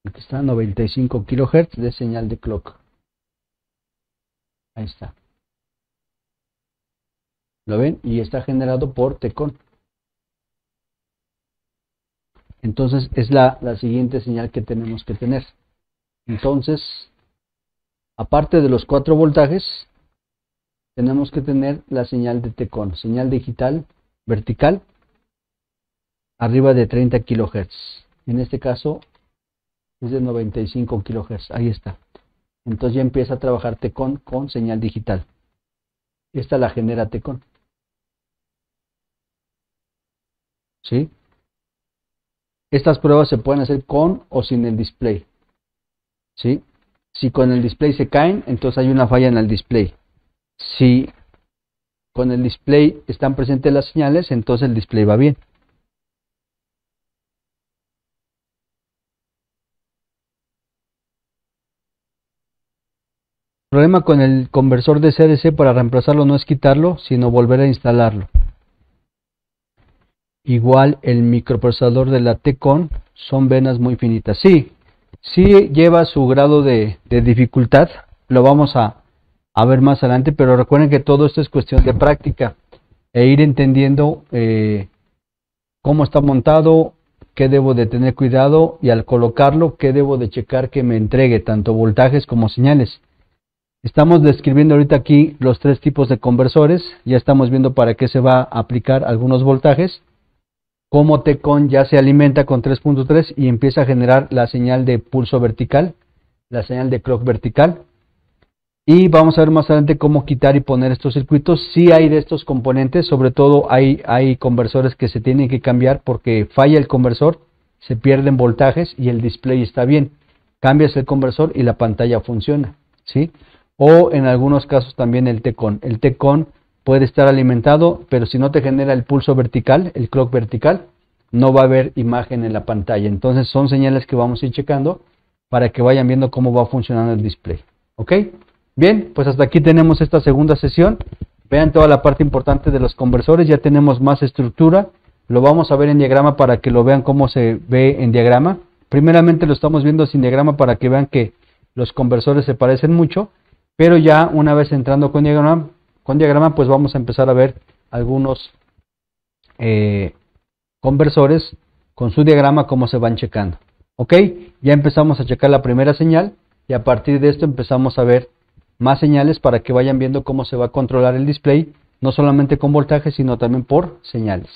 Aquí está 95 kHz de señal de clock. Ahí está. ¿Lo ven? Y está generado por TECON. Entonces es la siguiente señal que tenemos que tener. Entonces, aparte de los 4 voltajes, tenemos que tener la señal de TECON, señal digital vertical, arriba de 30 kHz. En este caso es de 95 kHz. Ahí está. Entonces ya empieza a trabajar TECON con señal digital. Esta la genera TECON. ¿Sí? Estas pruebas se pueden hacer con o sin el display. ¿Sí? Si con el display se caen, entonces hay una falla en el display. Si con el display están presentes las señales, entonces el display va bien. El problema con el conversor de CDC para reemplazarlo no es quitarlo, sino volver a instalarlo. Igual el microprocesador de la TECON son venas muy finitas. Sí lleva su grado de dificultad, lo vamos a ver más adelante, pero recuerden que todo esto es cuestión de práctica e ir entendiendo cómo está montado, qué debo de tener cuidado y al colocarlo, qué debo de checar que me entregue, tanto voltajes como señales. Estamos describiendo ahorita aquí los 3 tipos de conversores, ya estamos viendo para qué se va a aplicar algunos voltajes. Cómo TECON ya se alimenta con 3.3 y empieza a generar la señal de pulso vertical, la señal de clock vertical. Y vamos a ver más adelante cómo quitar y poner estos circuitos. Sí hay de estos componentes, sobre todo hay conversores que se tienen que cambiar porque falla el conversor, se pierden voltajes y el display está bien. Cambias el conversor y la pantalla funciona, ¿sí? O en algunos casos también el TECON. El TECON puede estar alimentado, pero si no te genera el pulso vertical, el clock vertical, no va a haber imagen en la pantalla. Entonces son señales que vamos a ir checando para que vayan viendo cómo va funcionando el display. ¿Ok? Bien, pues hasta aquí tenemos esta segunda sesión. Vean toda la parte importante de los conversores, ya tenemos más estructura. Lo vamos a ver en diagrama para que lo vean cómo se ve en diagrama. Primeramente lo estamos viendo sin diagrama para que vean que los conversores se parecen mucho, pero ya una vez entrando con diagrama, pues vamos a empezar a ver algunos conversores con su diagrama cómo se van checando. Ok, ya empezamos a checar la primera señal y a partir de esto empezamos a ver más señales para que vayan viendo cómo se va a controlar el display, no solamente con voltaje sino también por señales.